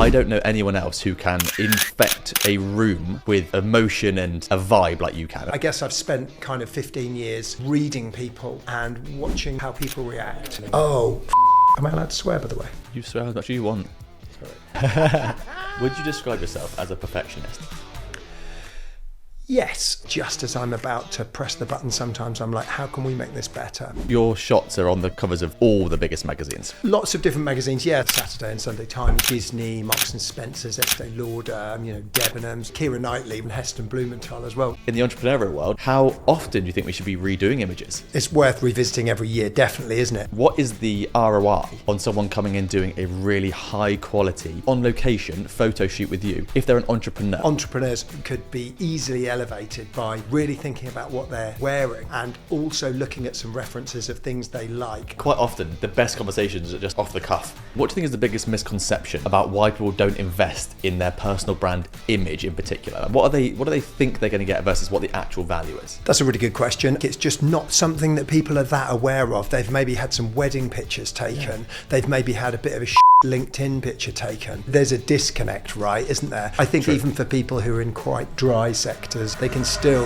I don't know anyone else who can infect a room with emotion and a vibe like you can. I guess I've spent kind of 15 years reading people and watching how people react. Oh, am I allowed to swear, by the way? You swear as much as you want. Sorry. Would you describe yourself as a perfectionist? Yes, just as I'm about to press the button, sometimes I'm like, how can we make this better? Your shots are on the covers of all the biggest magazines. Lots of different magazines, yeah. Saturday and Sunday Times, Disney, Marks and Spencer's, Estée Lauder, Debenhams, Keira Knightley, and Heston Blumenthal as well. In the entrepreneurial world, how often do you think we should be redoing images? It's worth revisiting every year, definitely, isn't it? What is the ROI on someone coming in doing a really high quality, on location photo shoot with you if they're an entrepreneur? Entrepreneurs could be easily elevated by really thinking about what they're wearing and also looking at some references of things they like. Quite often, the best conversations are just off the cuff. What do you think is the biggest misconception about why people don't invest in their personal brand image in particular? What do they think they're going to get versus what the actual value is? That's a really good question. It's just not something that people are that aware of. They've maybe had some wedding pictures taken. They've maybe had a bit of a LinkedIn picture taken. There's a disconnect, right, isn't there? I think even for people who are in quite dry sectors, they can still...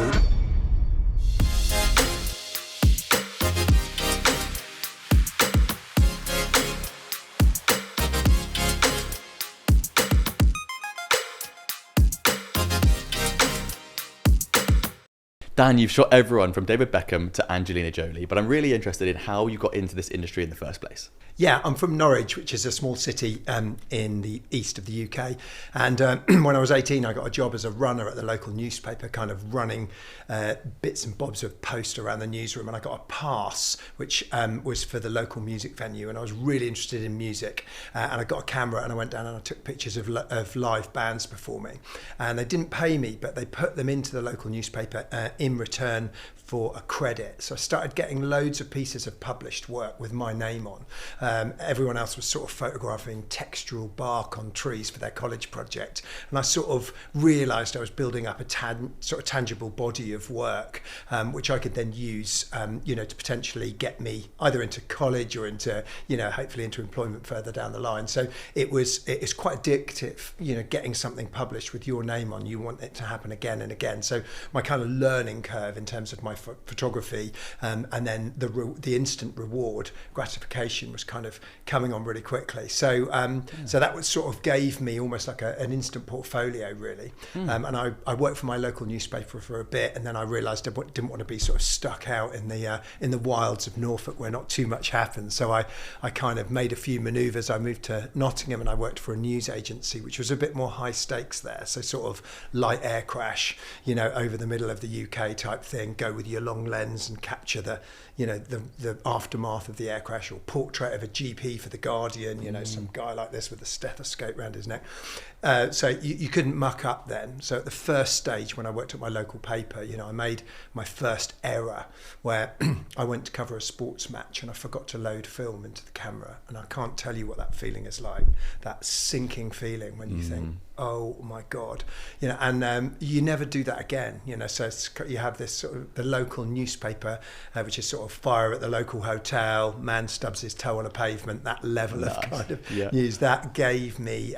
Dan, you've shot everyone from David Beckham to Angelina Jolie, but I'm really interested in how you got into this industry in the first place. Yeah, I'm from Norwich, which is a small city in the east of the UK. And when I was 18, I got a job as a runner at the local newspaper, kind of running bits and bobs of post around the newsroom. And I got a pass, which was for the local music venue. And I was really interested in music. And I got a camera and I went down and I took pictures of live bands performing. And they didn't pay me, but they put them into the local newspaper in return for a credit. So I started getting loads of pieces of published work with my name on. Everyone else was sort of photographing textural bark on trees for their college project. And I sort of realised I was building up a sort of tangible body of work, which I could then use, to potentially get me either into college or into, hopefully into employment further down the line. So it's quite addictive, getting something published with your name on. You want it to happen again and again. So my kind of learning curve in terms of my photography and then the instant reward gratification was kind of coming on really quickly. So so that was sort of gave me almost like an instant portfolio, really. And I worked for my local newspaper for a bit, and then I realised I didn't want to be sort of stuck out in the wilds of Norfolk where not too much happens. So I kind of made a few manoeuvres. I moved to Nottingham and I worked for a news agency, which was a bit more high stakes there. So sort of light air crash, over the middle of the UK type thing, go with your long lens and capture the aftermath of the air crash, or portrait of a GP for the Guardian, some guy like this with a stethoscope around his neck. So you couldn't muck up then. So at the first stage when I worked at my local paper, I made my first error where I went to cover a sports match and I forgot to load film into the camera. And I can't tell you what that feeling is like, that sinking feeling when you think, oh my God, and you never do that again, so you have this sort of the local newspaper, which is sort of fire at the local hotel, man stubs his toe on a pavement, that level of kind of news. That gave me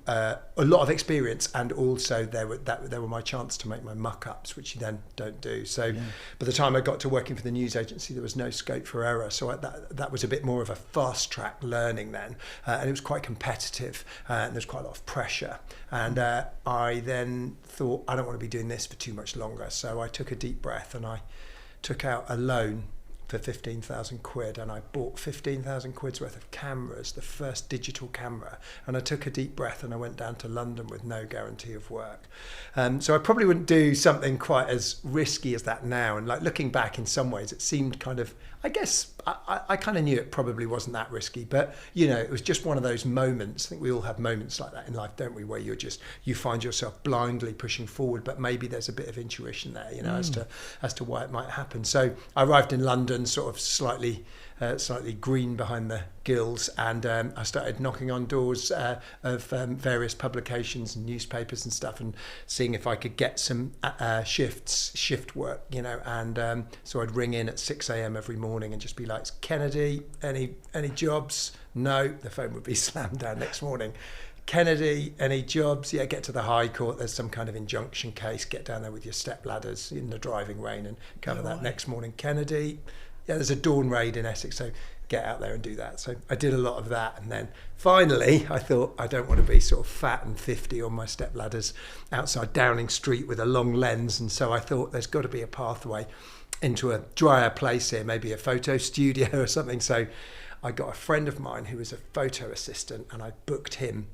a lot of experience, and also there were my chance to make my muck-ups, which you then don't do. So by the time I got to working for the news agency, there was no scope for error. So that was a bit more of a fast-track learning then, and it was quite competitive, and there's quite a lot of pressure. And I then thought, I don't want to be doing this for too much longer. So I took a deep breath and I took out a loan for 15,000 quid, and I bought 15,000 quid's worth of cameras, the first digital camera, and I took a deep breath and I went down to London with no guarantee of work. So I probably wouldn't do something quite as risky as that now, and like looking back, in some ways it seemed kind of, I guess I kind of knew it probably wasn't that risky, but it was just one of those moments. I think we all have moments like that in life, don't we, where you find yourself blindly pushing forward, but maybe there's a bit of intuition there, as to why it might happen. So I arrived in London sort of slightly green behind the gills, and I started knocking on doors of various publications and newspapers and stuff, and seeing if I could get some shift work, and so I'd ring in at 6 a.m. every morning and just be like, Kennedy, any jobs? No, the phone would be slammed down next morning. Kennedy, any jobs? Yeah, get to the High Court. There's some kind of injunction case. Get down there with your step ladders in the driving rain and cover that next morning. Kennedy, yeah, there's a dawn raid in Essex, so get out there and do that. So I did a lot of that, and then finally I thought, I don't want to be sort of fat and 50 on my step ladders outside Downing Street with a long lens, and so I thought there's got to be a pathway into a drier place here, maybe a photo studio or something. So I got a friend of mine who was a photo assistant, and I booked him,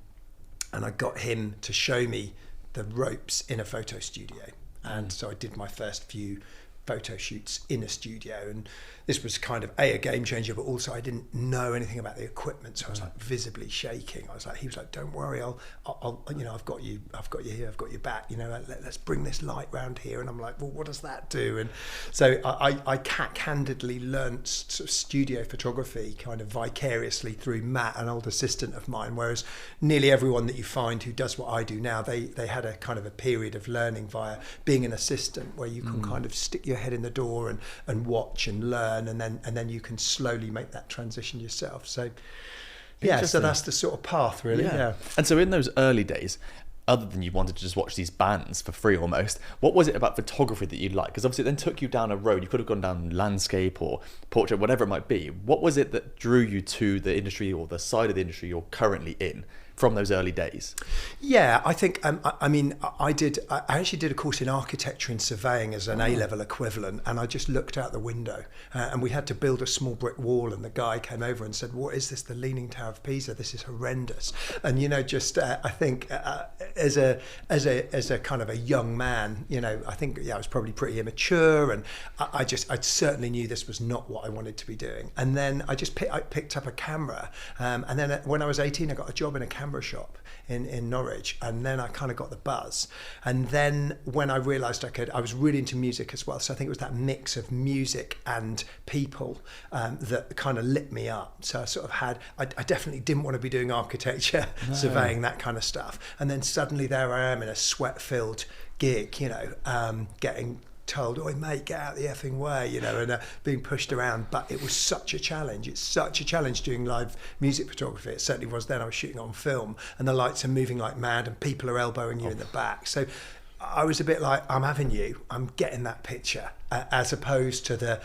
and I got him to show me the ropes in a photo studio. And so I did my first few photo shoots in a studio, and this was kind of a game changer, but also I didn't know anything about the equipment, so I was like visibly shaking. He was like, don't worry, I'll I've got you here, I've got your back, let's bring this light round here. And I'm like, well, what does that do? And so I candidly learnt sort of studio photography kind of vicariously through Matt, an old assistant of mine, whereas nearly everyone that you find who does what I do now, they had a kind of a period of learning via being an assistant, where you can kind of stick your head in the door and watch and learn, and then you can slowly make that transition yourself. So yeah, so that's the sort of path, really. Yeah. And so in those early days, other than you wanted to just watch these bands for free almost, what was it about photography that you liked? Because obviously it then took you down a road. You could have gone down landscape or portrait, whatever it might be. What was it that drew you to the industry, or the side of the industry you're currently in, from those early days? Yeah, I think, I actually did a course in architecture and surveying as an A-level equivalent, and I just looked out the window, and we had to build a small brick wall, and the guy came over and said, what is this, the Leaning Tower of Pisa? This is horrendous. And, I think as a kind of a young man, I think, I was probably pretty immature, and I certainly knew this was not what I wanted to be doing. And then I picked up a camera, and then when I was 18, I got a job in a camera shop in Norwich, and then I kind of got the buzz. And then when I realised I was really into music as well, so I think it was that mix of music and people that kind of lit me up. So I sort of I definitely didn't want to be doing architecture, surveying, that kind of stuff. And then suddenly there I am in a sweat-filled gig, getting told, oi mate, get out the effing way, and being pushed around. But it was such a challenge. It's such a challenge doing live music photography. It certainly was then. I was shooting on film, and the lights are moving like mad, and people are elbowing you in the back. So I was a bit like, I'm having you, I'm getting that picture, as opposed to the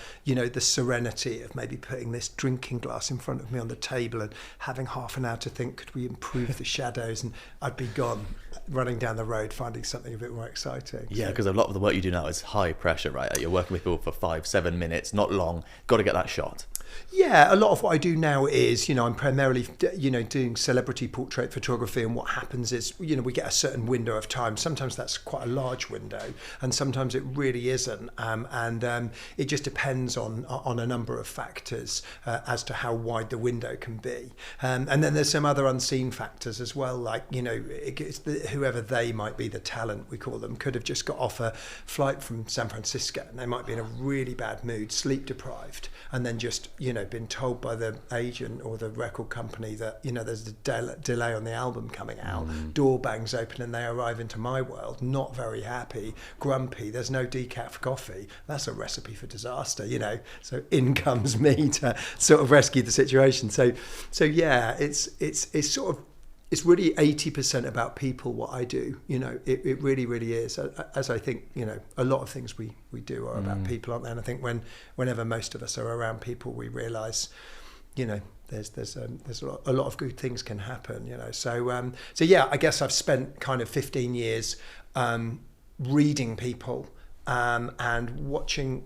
serenity of maybe putting this drinking glass in front of me on the table and having half an hour to think, could we improve the shadows? And I'd be gone, running down the road, finding something a bit more exciting. Yeah, because a lot of the work you do now is high pressure, right? You're working with people for 5-7 minutes, not long, got to get that shot. Yeah, a lot of what I do now is, I'm primarily, doing celebrity portrait photography, and what happens is, we get a certain window of time. Sometimes that's quite a large window, and sometimes it really isn't. And it just depends on a number of factors as to how wide the window can be. And then there's some other unseen factors as well, like, whoever they might be, the talent we call them, could have just got off a flight from San Francisco, and they might be in a really bad mood, sleep deprived, and then just, been told by the agent or the record company that, there's a delay on the album coming out. Door bangs open and they arrive into my world, not very happy, grumpy, there's no decaf coffee. That's a recipe for disaster, So in comes me to sort of rescue the situation. So yeah, it's sort of, it's really 80% about people, what I do. It really, really is. As I think, a lot of things we do are about people, aren't they? And I think whenever most of us are around people, we realise, there's a lot of good things can happen, So yeah, I guess I've spent kind of 15 years reading people and watching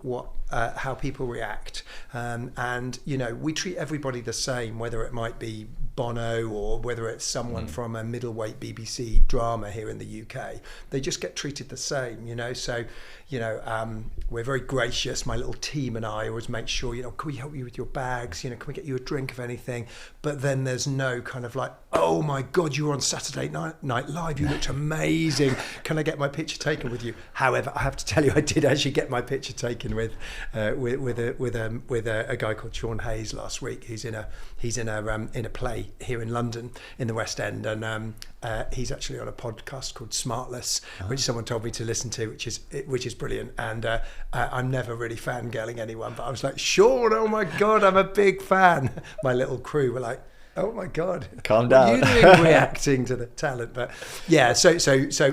how people react. And we treat everybody the same, whether it might be Bono or whether it's someone from a middleweight BBC drama here in the UK. They just get treated the same, So, we're very gracious. My little team and I always make sure, can we help you with your bags? Can we get you a drink of anything? But then there's no kind of like, oh my God, you were on Saturday Night Live. You looked amazing. Can I get my picture taken with you? However, I have to tell you, I did actually get my picture taken with a guy called Sean Hayes last week. He's in a play here in London in the West End, and he's actually on a podcast called Smartless, which someone told me to listen to, which is brilliant. And I'm never really fangirling anyone, but I was like, Sean, oh my God, I'm a big fan. My little crew were like, Oh my God! Calm down. What are you doing reacting to the talent? But yeah, so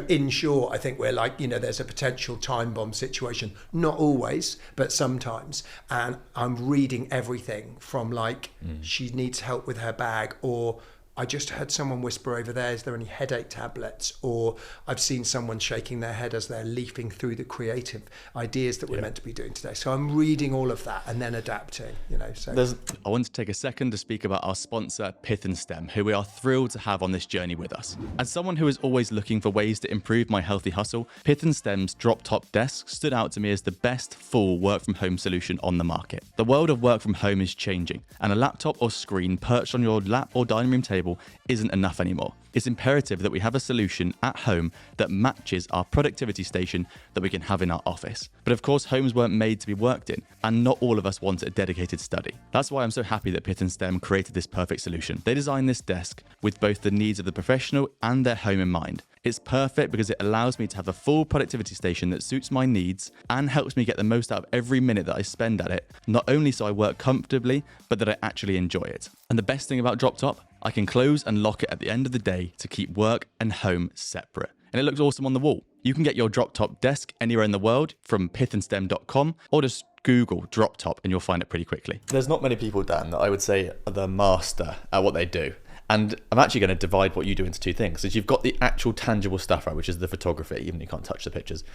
in short, I think we're like, there's a potential time bomb situation. Not always, but sometimes. And I'm reading everything from like she needs help with her bag, or I just heard someone whisper over there, is there any headache tablets? Or I've seen someone shaking their head as they're leafing through the creative ideas that we're meant to be doing today. So I'm reading all of that and then adapting, So I want to take a second to speak about our sponsor, Pith and Stem, who we are thrilled to have on this journey with us. As someone who is always looking for ways to improve my healthy hustle, Pith and Stem's drop-top desk stood out to me as the best full work-from-home solution on the market. The world of work from home is changing, and a laptop or screen perched on your lap or dining room table isn't enough anymore. It's imperative that we have a solution at home that matches our productivity station that we can have in our office. But of course, homes weren't made to be worked in, and not all of us want a dedicated study. That's why I'm so happy that Pith and Stem created this perfect solution. They designed this desk with both the needs of the professional and their home in mind. It's perfect because it allows me to have a full productivity station that suits my needs and helps me get the most out of every minute that I spend at it, not only so I work comfortably, but that I actually enjoy it. And the best thing about Drop Top, I can close and lock it at the end of the day to keep work and home separate. And it looks awesome on the wall. You can get your Drop Top desk anywhere in the world from pithandstem.com, or just Google Drop Top and you'll find it pretty quickly. There's not many people, Dan, that I would say are the master at what they do. And I'm actually going to divide what you do into two things. So you've got the actual tangible stuff, right, which is the photography, even if you can't touch the pictures.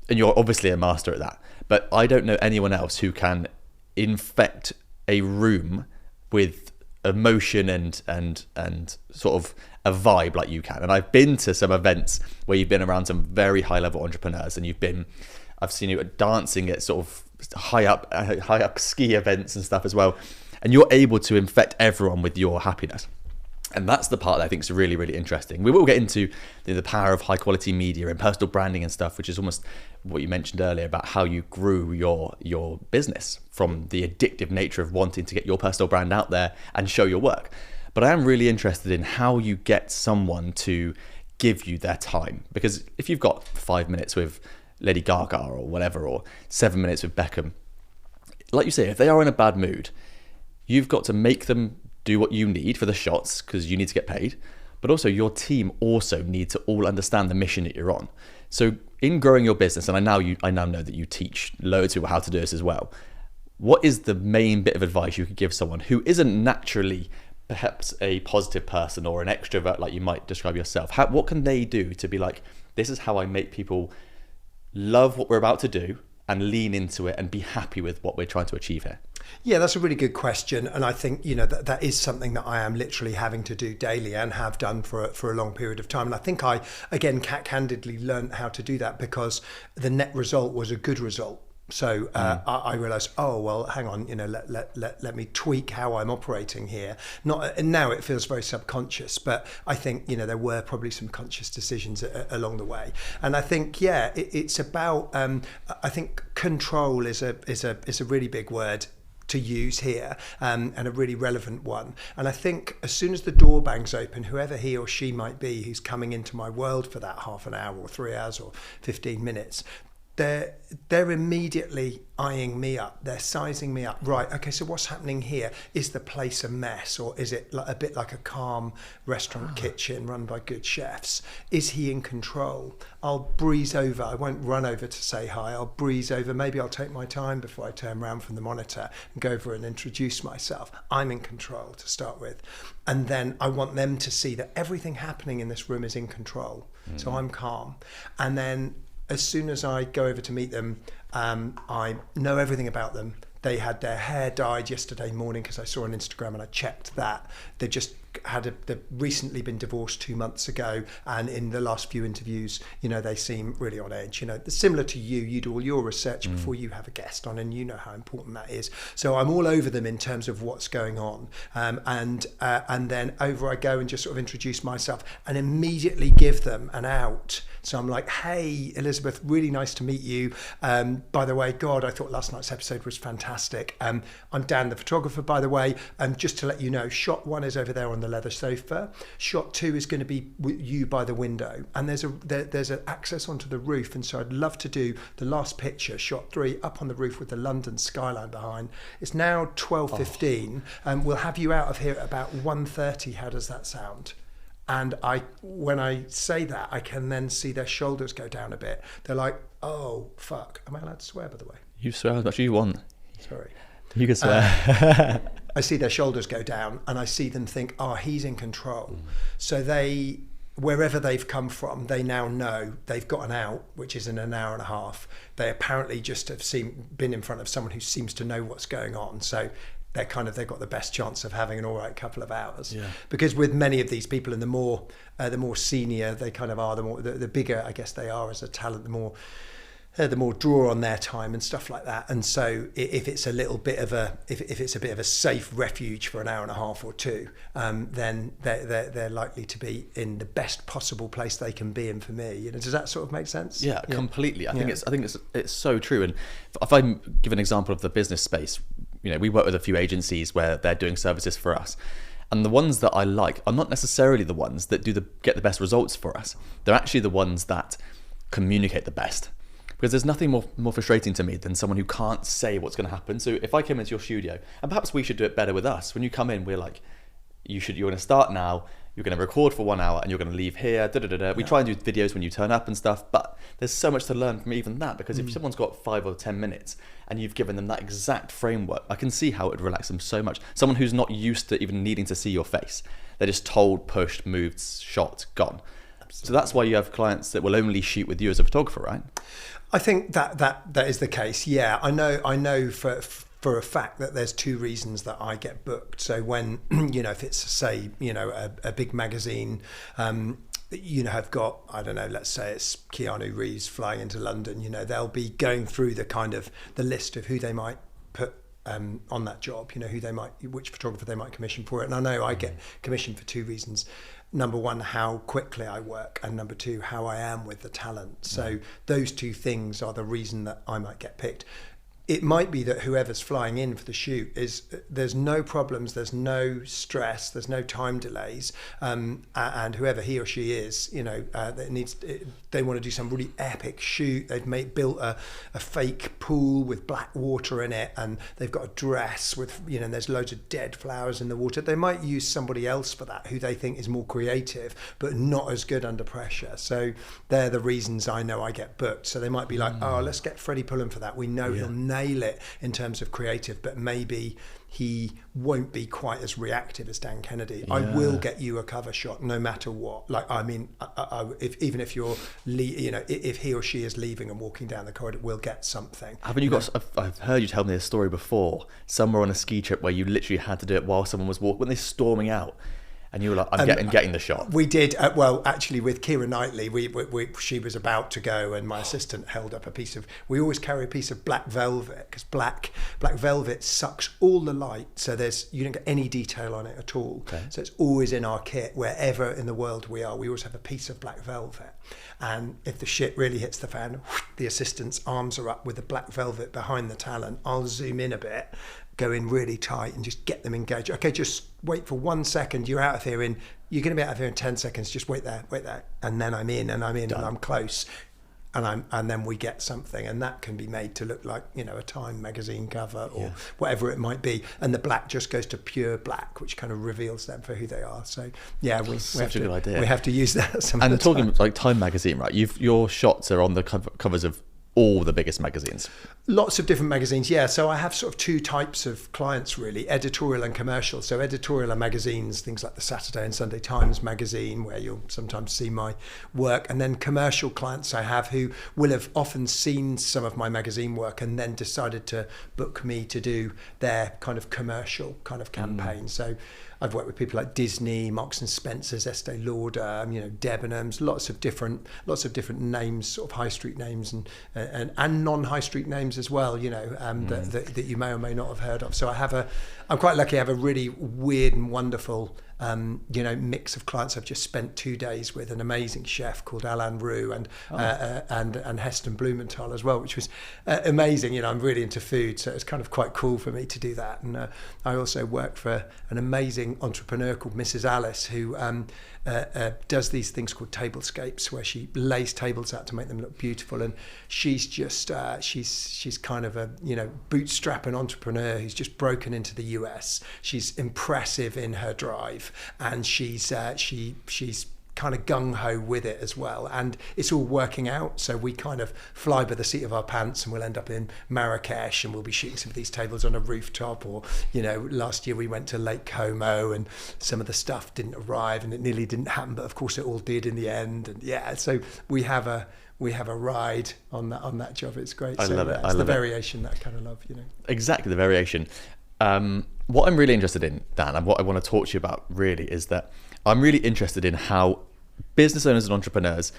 And you're obviously a master at that. But I don't know anyone else who can infect a room with emotion and sort of a vibe like you can. And I've been to some events where you've been around some very high level entrepreneurs, and I've seen you dancing at sort of high up ski events and stuff as well. And you're able to infect everyone with your happiness. And that's the part that I think is really, really interesting. We will get into the power of high quality media and personal branding and stuff, which is almost what you mentioned earlier about how you grew your business from the addictive nature of wanting to get your personal brand out there and show your work. But I am really interested in how you get someone to give you their time. Because if you've got 5 minutes with Lady Gaga or whatever, or 7 minutes with Beckham, like you say, if they are in a bad mood, you've got to make them do what you need for the shots because you need to get paid, but also your team also need to all understand the mission that you're on. So in growing your business, and I now know that you teach loads of people how to do this as well, what is the main bit of advice you could give someone who isn't naturally perhaps a positive person or an extrovert like you might describe yourself? What can they do to be like, this is how I make people love what we're about to do and lean into it and be happy with what we're trying to achieve here? Yeah, that's a really good question. And I think, that is something that I am literally having to do daily and have done for a long period of time. And I think I, again, candidly learned how to do that because the net result was a good result. So I realized, oh, well, hang on, let me tweak how I'm operating here. And now it feels very subconscious, but I think, there were probably some conscious decisions along the way. And I think, it's about, I think control is a really big word to use here, and a really relevant one. And I think as soon as the door bangs open, whoever he or she might be who's coming into my world for that half an hour or 3 hours or 15 minutes, they're immediately eyeing me up. They're sizing me up. Right, okay, so what's happening here? Is the place a mess, or is it a bit like a calm restaurant kitchen run by good chefs? Is he in control? I'll breeze over. I won't run over to say hi. I'll breeze over. Maybe I'll take my time before I turn around from the monitor and go over and introduce myself. I'm in control to start with. And then I want them to see that everything happening in this room is in control. So I'm calm. And then as soon as I go over to meet them, I know everything about them. They had their hair dyed yesterday morning because I saw on Instagram and I checked that. They just they've recently been divorced 2 months ago, and in the last few interviews, they seem really on edge. Similar to you do all your research before you have a guest on, and you know how important that is. So I'm all over them in terms of what's going on, and then over I go and just sort of introduce myself and immediately give them an out So I'm like, hey, Elizabeth, really nice to meet you. By the way, God, I thought last night's episode was fantastic. I'm Dan, the photographer, by the way. Just to let you know, shot 1 is over there on the leather sofa. Shot 2 is going to be with you by the window. And there's an access onto the roof. And so I'd love to do the last picture, shot 3, up on the roof with the London skyline behind. It's now 12:15. We'll have you out of here at about 1:30. How does that sound? And when I say that, I can then see their shoulders go down a bit. They're like, oh, fuck. Am I allowed to swear, by the way? You swear as much as you want. Sorry. You can swear. I see their shoulders go down and I see them think, oh, he's in control. So wherever they've come from, they now know they've got an out, which is in an hour and a half. They apparently just have been in front of someone who seems to know what's going on. So they've got the best chance of having an all right couple of hours. Yeah. Because with many of these people, and the more senior they kind of are, the bigger I guess they are as a talent, the more draw on their time and stuff like that. And so if it's a little bit of if it's a bit of a safe refuge for an hour and a half or 2, then they're likely to be in the best possible place they can be in for me. You know, does that sort of make sense? Yeah, completely. I think it's so true. And if I give an example of the business space, you know, we work with a few agencies where they're doing services for us. And the ones that I like are not necessarily the ones that get the best results for us. They're actually the ones that communicate the best. Because there's nothing more frustrating to me than someone who can't say what's going to happen. So if I came into your studio, and perhaps we should do it better with us. When you come in, we're like, you're going to start now, you're going to record for 1 hour, and you're going to leave here. We try and do videos when you turn up and stuff, but there's so much to learn from even that. Because if someone's got 5 or 10 minutes and you've given them that exact framework, I can see how it would relax them so much. Someone who's not used to even needing to see your face, they're just told, pushed, moved, shot, gone. So that's why you have clients that will only shoot with you as a photographer, right? I think that is the case. Yeah, I know for a fact that there's 2 reasons that I get booked. So when, you know, if it's, say, you know, a big magazine, you know, have got, I don't know, let's say it's Keanu Reeves flying into London, you know, they'll be going through the list of who they might put on that job, you know, which photographer they might commission for it. And I know I get commissioned for 2 reasons. Number 1, how quickly I work, and number 2, how I am with the talent. So those 2 things are the reason that I might get picked. It might be that whoever's flying in for the shoot there's no problems, there's no stress, there's no time delays, and whoever he or she is, you know, they want to do some really epic shoot. They've built a fake pool with black water in it, and they've got a dress with, you know, and there's loads of dead flowers in the water. They might use somebody else for that who they think is more creative, but not as good under pressure. So they're the reasons I know I get booked. So they might be like, oh, let's get Freddie Pullen for that. We know he'll nail it in terms of creative, but maybe he won't be quite as reactive as Dan Kennedy. I will get you a cover shot no matter what. Like, I mean, even if you're, you know, if he or she is leaving and walking down the corridor, we'll get something. Haven't you got? I've heard you tell me this story before. Somewhere on a ski trip where you literally had to do it while someone was walking, when they're storming out. And you were like, I'm getting the shot. We did, well, actually with Keira Knightley, she was about to go, and my assistant held up we always carry a piece of black velvet, because black velvet sucks all the light, so you don't get any detail on it at all. Okay. So it's always in our kit, wherever in the world we are. We always have a piece of black velvet. And if the shit really hits the fan, the assistant's arms are up with the black velvet behind the talent. I'll zoom in a bit, go in really tight and just get them engaged. Okay, just wait for 1 second. You're out of here you're going to be out of here in 10 seconds. Just wait there. And then I'm in and I'm close. And then we get something, and that can be made to look like, you know, a Time magazine cover or whatever it might be. And the black just goes to pure black, which kind of reveals them for who they are. So yeah, we have a good idea. We have to use that. And talking like Time magazine, right? Your shots are on the covers of all the biggest magazines. Lots of different magazines, yeah. So I have sort of 2 types of clients, really, editorial and commercial. So editorial are magazines, things like the Saturday and Sunday Times magazine, where you'll sometimes see my work. And then commercial clients I have who will have often seen some of my magazine work and then decided to book me to do their kind of commercial kind of campaign. So I've worked with people like Disney, Marks and Spencer's, Estée Lauder, you know, Debenhams, lots of different names, sort of high street names and non-high street names as well, you know, that you may or may not have heard of. So I'm quite lucky. I have a really weird and wonderful mix of clients. I've just spent 2 days with an amazing chef called Alain Roux and Heston Blumenthal as well, which was amazing. I'm really into food, so it's kind of quite cool for me to do that. And I also work for an amazing entrepreneur called Mrs. Alice, who does these things called tablescapes, where she lays tables out to make them look beautiful. And she's just she's kind of a bootstrapping entrepreneur who's just broken into the US. She's impressive in her drive, and she's kind of gung-ho with it as well, and it's all working out. So we kind of fly by the seat of our pants, and we'll end up in Marrakesh, and we'll be shooting some of these tables on a rooftop, or last year we went to Lake Como, and some of the stuff didn't arrive, and it nearly didn't happen, but of course it all did in the end. And so we have a ride on that job. It's great. I love it. It's the variation that I kind of love. Exactly, the variation. What I'm really interested in, Dan, and what I want to talk to you about really is that I'm really interested in how business owners and entrepreneurs,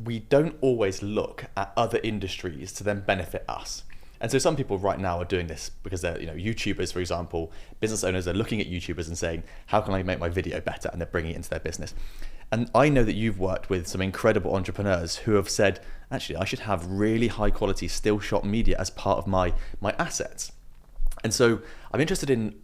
we don't always look at other industries to then benefit us. And so some people right now are doing this because they're, YouTubers, for example. Business owners are looking at YouTubers and saying, how can I make my video better? And they're bringing it into their business. And I know that you've worked with some incredible entrepreneurs who have said, actually, I should have really high quality still shot media as part of my assets. And so I'm interested in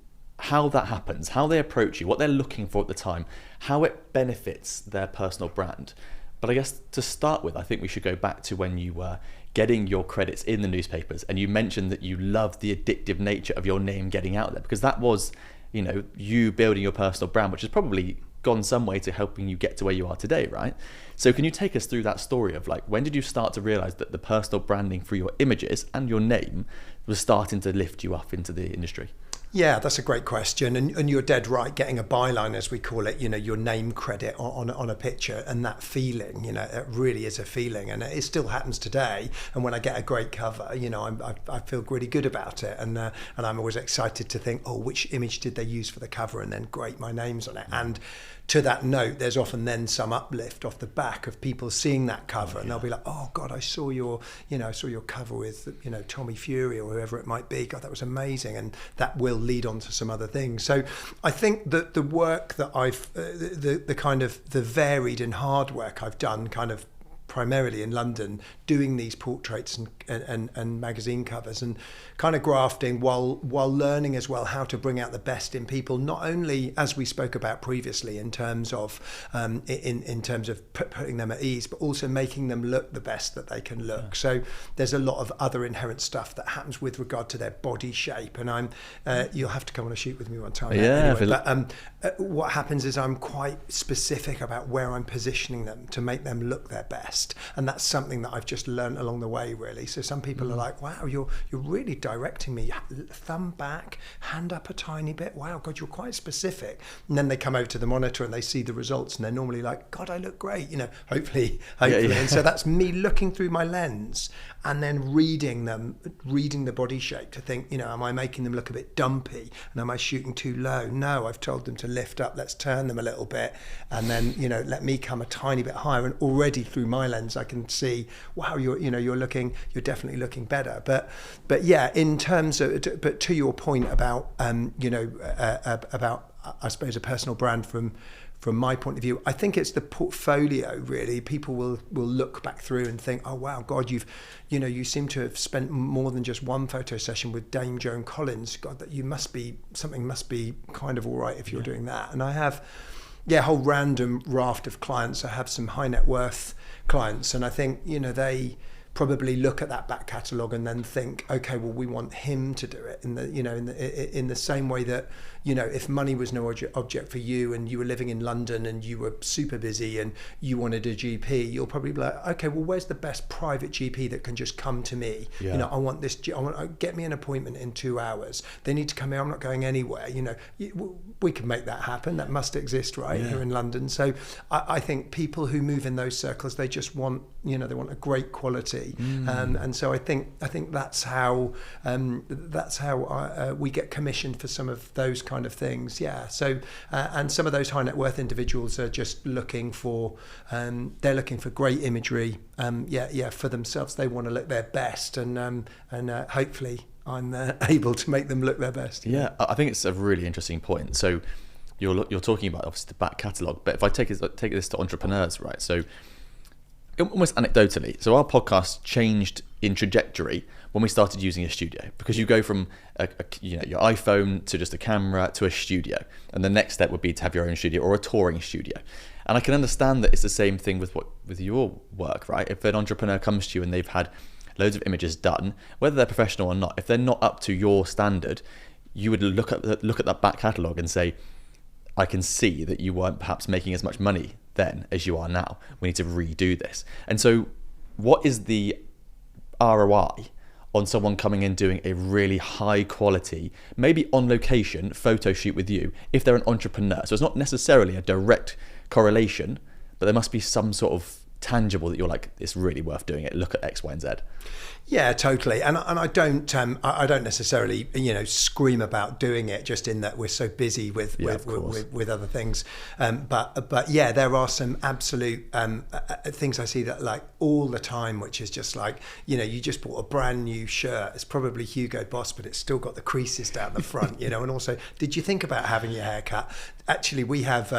how that happens, how they approach you, what they're looking for at the time, how it benefits their personal brand. But I guess to start with, I think we should go back to when you were getting your credits in the newspapers, and you mentioned that you loved the addictive nature of your name getting out there, because that was, you building your personal brand, which has probably gone some way to helping you get to where you are today, right? So can you take us through that story of when did you start to realize that the personal branding through your images and your name was starting to lift you up into the industry? Yeah, that's a great question, and you're dead right. Getting a byline, as we call it, your name credit on a picture, and that feeling, it really is a feeling, and it still happens today. And when I get a great cover, I feel really good about it, and I'm always excited to think, oh, which image did they use for the cover, and then great, my name's on it. And to that note, there's often then some uplift off the back of people seeing that cover, and they'll be like, oh God, I saw your cover with, Tommy Fury or whoever it might be. God, that was amazing. And that will lead on to some other things. So I think that the work that the varied and hard work I've done kind of primarily in London, doing these portraits and magazine covers, and kind of grafting while learning as well how to bring out the best in people, not only as we spoke about previously in terms of putting them at ease, but also making them look the best that they can look. So there's a lot of other inherent stuff that happens with regard to their body shape, and you'll have to come on a shoot with me one time. Yeah, anyway, but what happens is I'm quite specific about where I'm positioning them to make them look their best, and that's something that I've just learned along the way, really. So some people are like, wow, you're really directing me, thumb back, hand up a tiny bit, wow, God, you're quite specific. And then they come over to the monitor and they see the results, and they're normally like, God, I look great, hopefully. Yeah. And so that's me looking through my lens and then reading the body shape to think, am I making them look a bit dumpy, and am I shooting too low? No, I've told them to lift up, let's turn them a little bit, and then let me come a tiny bit higher, and already through my lens I can see, wow, you're definitely looking better. But yeah, in terms of, but to your point about about I suppose a personal brand from my point of view, I think it's the portfolio, really. People will look back through and think, oh wow, God, you seem to have spent more than just one photo session with Dame Joan Collins. God, that something must be kind of all right if you're doing that. And I have a whole random raft of clients. I have some high net worth clients, and I think they probably look at that back catalogue and then think, okay, well, we want him to do it in the same way that if money was no object for you, and you were living in London and you were super busy and you wanted a GP, you'll probably be like, okay, well, where's the best private GP that can just come to me? Yeah. I want get me an appointment in 2 hours. They need to come here. I'm not going anywhere. We can make that happen. That must exist here in London. So I think people who move in those circles, they just want they want a great quality, and so I think that's how we get commissioned for some of those kind of things. Yeah. So and some of those high net worth individuals are just looking for they're looking for great imagery. For themselves. They want to look their best, and hopefully I'm able to make them look their best. Yeah, I think it's a really interesting point. So you're talking about obviously the back catalogue, but if I take this to entrepreneurs, right? So almost anecdotally, so our podcast changed in trajectory when we started using a studio, because you go from your iPhone to just a camera to a studio, and the next step would be to have your own studio or a touring studio. And I can understand that it's the same thing with your work, right? If an entrepreneur comes to you and they've had loads of images done, whether they're professional or not, if they're not up to your standard, you would look at that back catalogue and say, I can see that you weren't perhaps making as much money then as you are now. We need to redo this. And so what is the ROI on someone coming in doing a really high quality, maybe on location photo shoot with you, if they're an entrepreneur? So it's not necessarily a direct correlation, but there must be some sort of tangible that you're like, it's really worth doing it. Look at X, Y, and Z. Yeah, totally. And I don't necessarily scream about doing it, just in that we're so busy with other things. But yeah, there are some absolute things I see that like all the time, which is just like, you just bought a brand new shirt. It's probably Hugo Boss, but it's still got the creases down the front. And also, did you think about having your hair cut? Actually, we have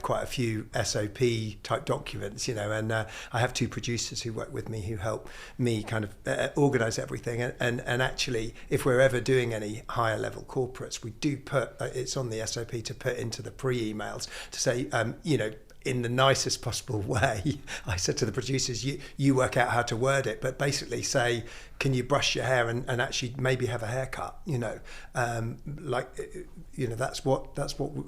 quite a few SOP type documents, and I have 2 producers who work with me who help me kind of organize everything. And actually, if we're ever doing any higher level corporates, we do put it's on the SOP to put into the pre-emails to say, in the nicest possible way, I said to the producers, you work out how to word it, but basically say, can you brush your hair and actually maybe have a haircut? That's what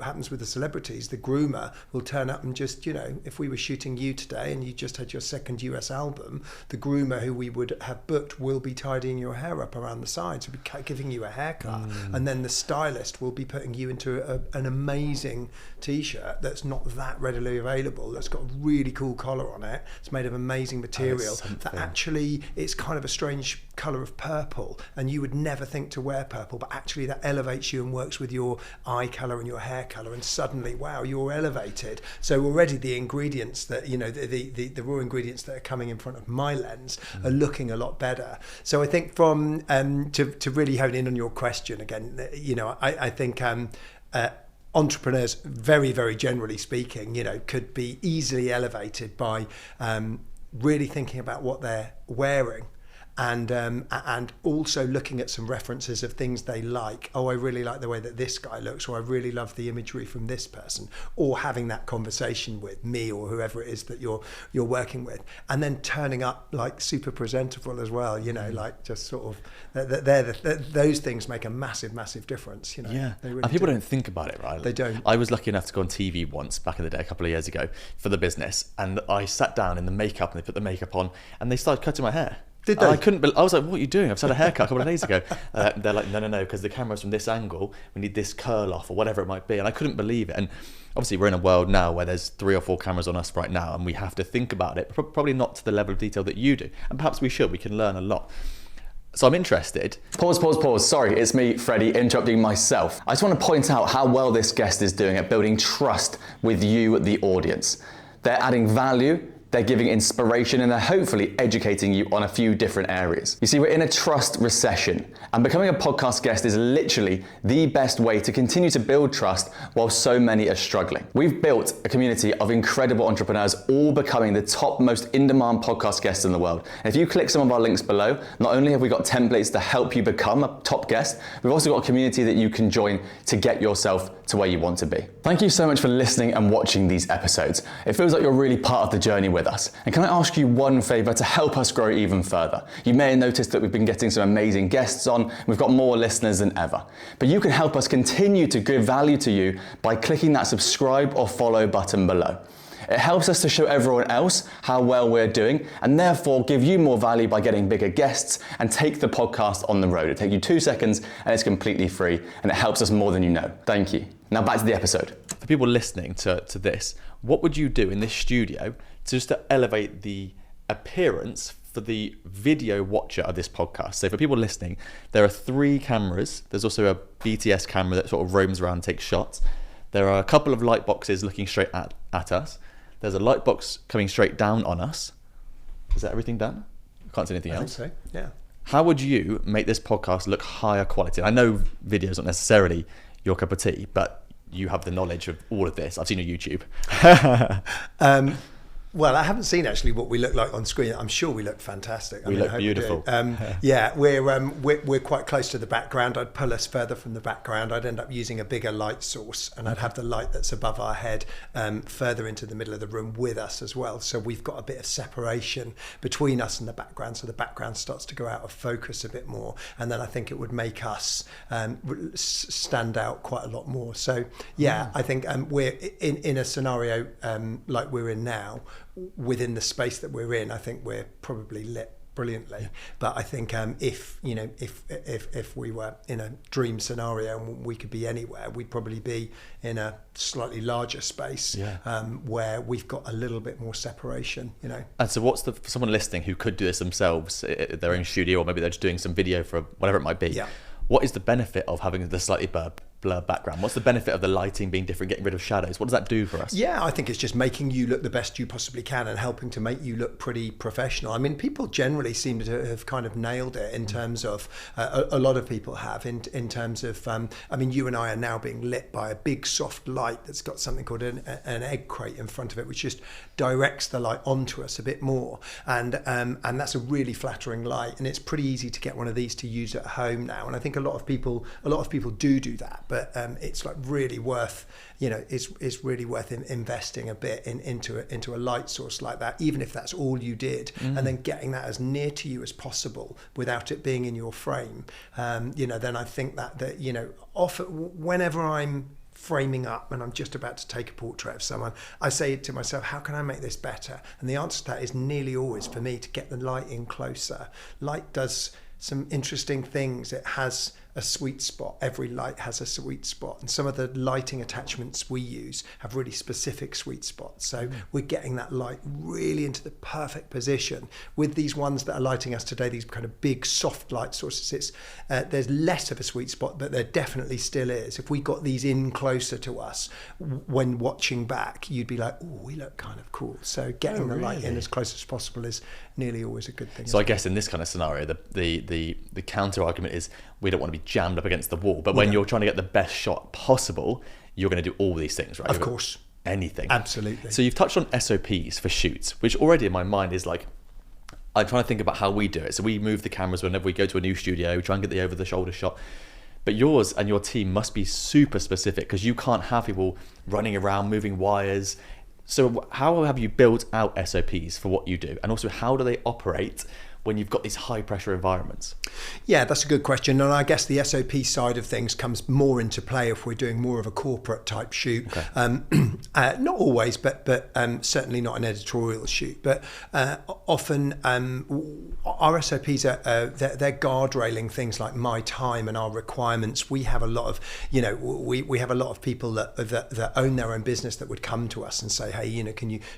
happens with the celebrities. The groomer will turn up and just, if we were shooting you today and you just had your second US album, the groomer who we would have booked will be tidying your hair up around the sides, will be giving you a haircut, and then the stylist will be putting you into an amazing t-shirt that's not that readily available, that's got a really cool collar on it, it's made of amazing material, that actually it's kind of a strange colour of purple, and you would never think to wear purple, but actually that elevates you and works with your eye colour and your hair colour, and suddenly, wow, you're elevated. So already the ingredients that, the raw ingredients that are coming in front of my lens are looking a lot better. So I think from to really hone in on your question again, I think entrepreneurs, very, very generally speaking, could be easily elevated by really thinking about what they're wearing, and also looking at some references of things they like. Oh, I really like the way that this guy looks, or I really love the imagery from this person, or having that conversation with me or whoever it is that you're working with, and then turning up like super presentable as well. Like just sort of those things make a massive difference. Yeah, they really and people don't think about it, right? They don't. I was lucky enough to go on TV once back in the day, a couple of years ago, for the business, and I sat down in the makeup, and they put the makeup on, and they started cutting my hair. Did they? I was like, what are you doing? I've had a haircut a couple of days ago. They're like, no, because the camera's from this angle. We need this curl off or whatever it might be. And I couldn't believe it. And obviously we're in a world now where there's 3 or 4 cameras on us right now, and we have to think about it, probably not to the level of detail that you do. And perhaps we should. We can learn a lot. So I'm interested. Pause. Sorry, it's me, Freddie, interrupting myself. I just want to point out how well this guest is doing at building trust with you, the audience. They're adding value, they're giving inspiration, and they're hopefully educating you on a few different areas. You see, we're in a trust recession, and becoming a podcast guest is literally the best way to continue to build trust while so many are struggling. We've built a community of incredible entrepreneurs, all becoming the top most in-demand podcast guests in the world. And if you click some of our links below, not only have we got templates to help you become a top guest, we've also got a community that you can join to get yourself to where you want to be. Thank you so much for listening and watching these episodes. It feels like you're really part of the journey with us. And can I ask you one favor to help us grow even further? You may have noticed that we've been getting some amazing guests on. We've got more listeners than ever. But you can help us continue to give value to you by clicking that subscribe or follow button below. It helps us to show everyone else how well we're doing, and therefore give you more value by getting bigger guests and take the podcast on the road. It takes you 2 seconds and it's completely free, and it helps us more than you know. Thank you. Now back to the episode. For people listening to this, what would you do in this studio just to elevate the appearance for the video watcher of this podcast? So for people listening, there are 3 cameras. There's also a BTS camera that sort of roams around and takes shots. There are a couple of light boxes looking straight at us. There's a light box coming straight down on us. Is that everything done? I can't see anything else. I think so, yeah. How would you make this podcast look higher quality? I know video is not necessarily your cup of tea, but you have the knowledge of all of this. I've seen your YouTube. Well, I haven't seen actually what we look like on screen. I'm sure we look fantastic. We look beautiful. Yeah, we're quite close to the background. I'd pull us further from the background. I'd end up using a bigger light source, and I'd have the light that's above our head further into the middle of the room with us as well. So we've got a bit of separation between us and the background. So the background starts to go out of focus a bit more, and then I think it would make us stand out quite a lot more. So yeah, I think we're in a scenario like we're in now. Within the space that we're in, I think we're probably lit brilliantly. Yeah. But I think if we were in a dream scenario and we could be anywhere, we'd probably be in a slightly larger space where we've got a little bit more separation, And so what's for someone listening who could do this themselves at their own studio, or maybe they're just doing some video for whatever it might be. Yeah. What is the benefit of having the slightly blurred background? What's the benefit of the lighting being different, getting rid of shadows? What does that do for us? Yeah, I think it's just making you look the best you possibly can and helping to make you look pretty professional. I mean, people generally seem to have kind of nailed it in terms of, a lot of people have, in terms of, I mean, you and I are now being lit by a big soft light that's got something called an egg crate in front of it, which just directs the light onto us a bit more. And that's a really flattering light. And it's pretty easy to get one of these to use at home now. And I think a lot of people do that, but it's like really worth, it's really worth investing a bit into a light source like that, even if that's all you did, and then getting that as near to you as possible without it being in your frame. Then I think that often whenever I'm framing up and I'm just about to take a portrait of someone, I say to myself, how can I make this better? And the answer to that is nearly always for me to get the light in closer. Light does some interesting things. It has a sweet spot. Every light has a sweet spot, and some of the lighting attachments we use have really specific sweet spots. So we're getting that light really into the perfect position. With these ones that are lighting us today, these kind of big soft light sources, there's less of a sweet spot, but there definitely still is. If we got these in closer to us when watching back, you'd be like, oh, we look kind of cool. So getting the light in as close as possible is nearly always a good thing. So I guess in this kind of scenario, the counter argument is we don't want to be jammed up against the wall, but when you're trying to get the best shot possible, you're going to do all these things, right? Of course. Anything. Absolutely. So you've touched on SOPs for shoots, which already in my mind is like, I'm trying to think about how we do it. So we move the cameras whenever we go to a new studio, we try and get the over-the-shoulder shot. But yours and your team must be super specific, because you can't have people running around, moving wires. So how have you built out SOPs for what you do? And also, how do they operate when you've got these high pressure environments? Yeah, that's a good question. And I guess the SOP side of things comes more into play if we're doing more of a corporate type shoot. Okay. Not always, but certainly not an editorial shoot. But often our SOPs they're guardrailing things like my time and our requirements. We have a lot of, we have a lot of people that own their own business that would come to us and say, hey,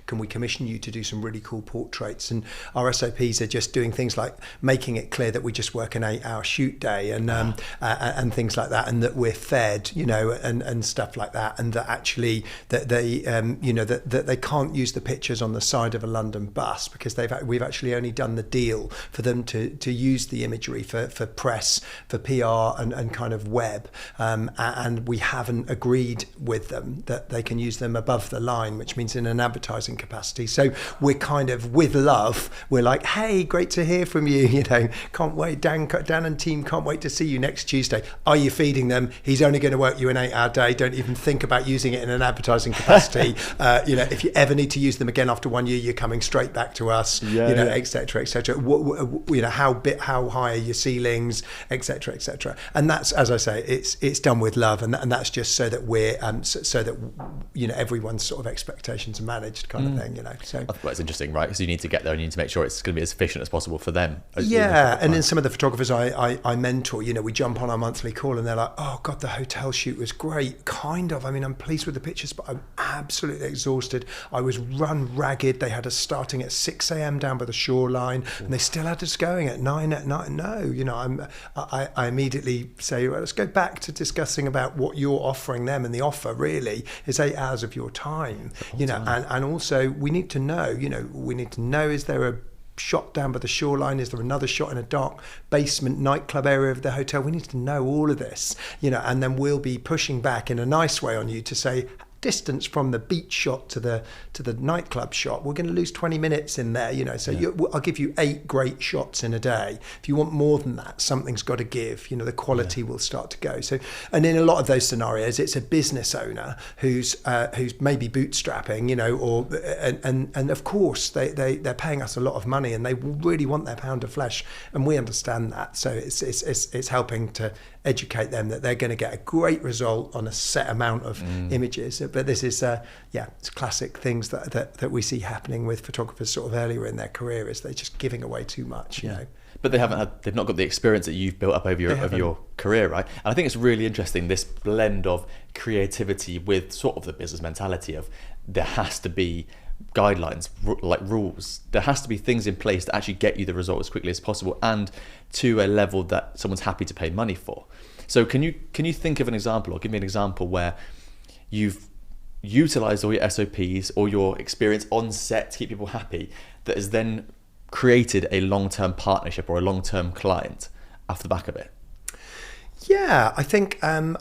can we commission you to do some really cool portraits? And our SOPs are just doing things like making it clear that we just work an 8-hour shoot day and things like that, and that we're fed, and stuff like that, and that actually that they that they can't use the pictures on the side of a London bus because we've actually only done the deal for them to use the imagery for press, for PR and kind of web, and we haven't agreed with them that they can use them above the line, which means in an advertising capacity. So we're kind of, with love, we're like, hey, great to hear from you, can't wait, Dan and team can't wait to see you next Tuesday. Are you feeding them? He's only going to work you an 8-hour day. Don't even think about using it in an advertising capacity. If you ever need to use them again after 1 year, you're coming straight back to us, et cetera, et cetera. How high are your ceilings, et cetera, et cetera. And that's, as I say, it's done with love, and that's just so that we're so that everyone's sort of expectations are managed, kind of thing. So well, it's interesting, right? Because you need to get there and you need to make sure it's going to be as efficient as possible for them. And then some of the photographers I mentor, we jump on our monthly call and they're like, oh God, the hotel shoot was great. Kind of. I mean, I'm pleased with the pictures, but I'm absolutely exhausted. I was run ragged. They had us starting at 6 a.m. down by the shoreline, and they still had us going at 9 at night. No, I immediately say, well, let's go back to discussing about what you're offering them, and the offer really is 8 hours of your time. And also we need to know, is there shot down by the shoreline? Is there another shot in a dark basement nightclub area of the hotel? We need to know all of this, and then we'll be pushing back in a nice way on you to say, distance from the beach shot to the nightclub shot, we're going to lose 20 minutes in there, so I'll give you 8 great shots in a day. If you want more than that, something's got to give, the quality will start to go. So, and in a lot of those scenarios, it's a business owner who's maybe bootstrapping, and of course they're paying us a lot of money and they really want their pound of flesh, and we understand that. So it's helping to educate them that they're going to get a great result on a set amount of images. But this is it's classic things that we see happening with photographers sort of earlier in their career, is they're just giving away too much. But they've not got the experience that you've built up over your career, right? And I think it's really interesting, this blend of creativity with sort of the business mentality of there has to be guidelines, like rules. There has to be things in place to actually get you the result as quickly as possible and to a level that someone's happy to pay money for. So can you think of an example, or give me an example where you've utilized all your SOPs or your experience on set to keep people happy, that has then created a long-term partnership or a long-term client off the back of it? Yeah, I think a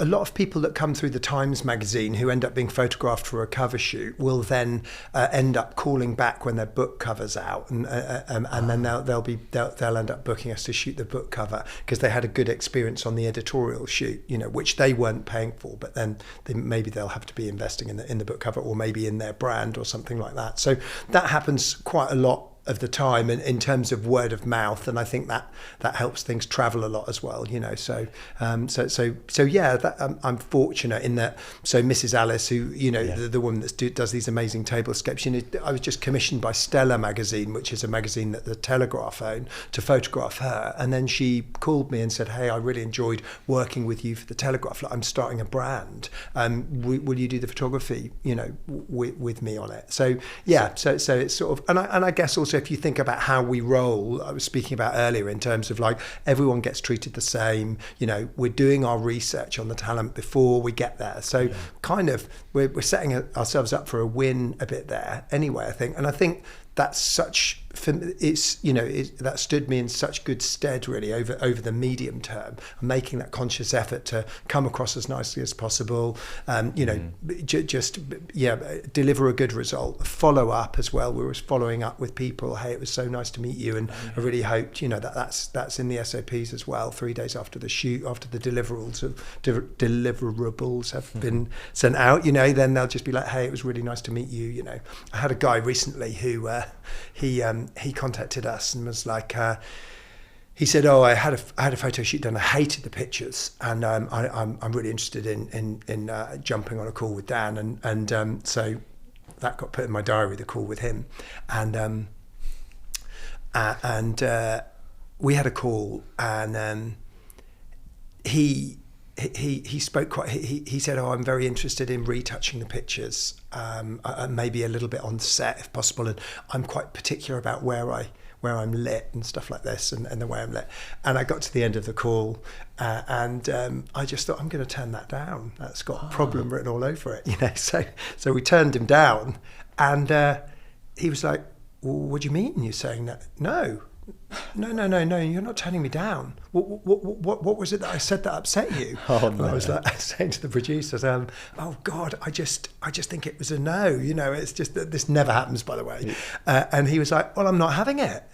lot of people that come through the Times magazine who end up being photographed for a cover shoot will then end up calling back when their book cover's out, and then they'll end up booking us to shoot the book cover because they had a good experience on the editorial shoot, which they weren't paying for, but then maybe they'll have to be investing in the book cover, or maybe in their brand or something like that. So that happens quite a lot of the time in terms of word of mouth, and I think that helps things travel a lot as well, so I'm fortunate in that. So Mrs. Alice, who the woman that does these amazing tablescapes, I was just commissioned by Stella magazine, which is a magazine that the Telegraph own, to photograph her, and then she called me and said, hey, I really enjoyed working with you for the Telegraph, I'm starting a brand, will you do the photography with me on it? So so it's sort of, and I guess also if you think about how we roll, I was speaking about earlier in terms of like everyone gets treated the same, we're doing our research on the talent before we get there, so kind of we're setting ourselves up for a win a bit there anyway, I think. And I think that's that stood me in such good stead really over the medium term, making that conscious effort to come across as nicely as possible, deliver a good result, follow up as well. We were following up with people, hey, it was so nice to meet you, and I really hoped that's in the SOPs as well. 3 days after the shoot, after the deliverables have been sent out, then they'll just be like, hey, it was really nice to meet you. I had a guy recently who he contacted us and was like, he said, oh, I had a photo shoot done, I hated the pictures, and I'm really interested in jumping on a call with Dan, and so that got put in my diary, the call with him, and we had a call, and he spoke quite. He said, "Oh, I'm very interested in retouching the pictures, maybe a little bit on set if possible, and I'm quite particular about where I'm lit and stuff like this, and the way I'm lit." And I got to the end of the call, and I just thought, I'm going to turn that down. That's got a problem written all over it, So we turned him down, and he was like, well, "What do you mean you're saying that?" No, you're not turning me down. What was it that I said that upset you? Oh, no. No. I was like saying to the producers, oh God, I just think it was a no. It's just that this never happens, by the way. And he was like, well, I'm not having it.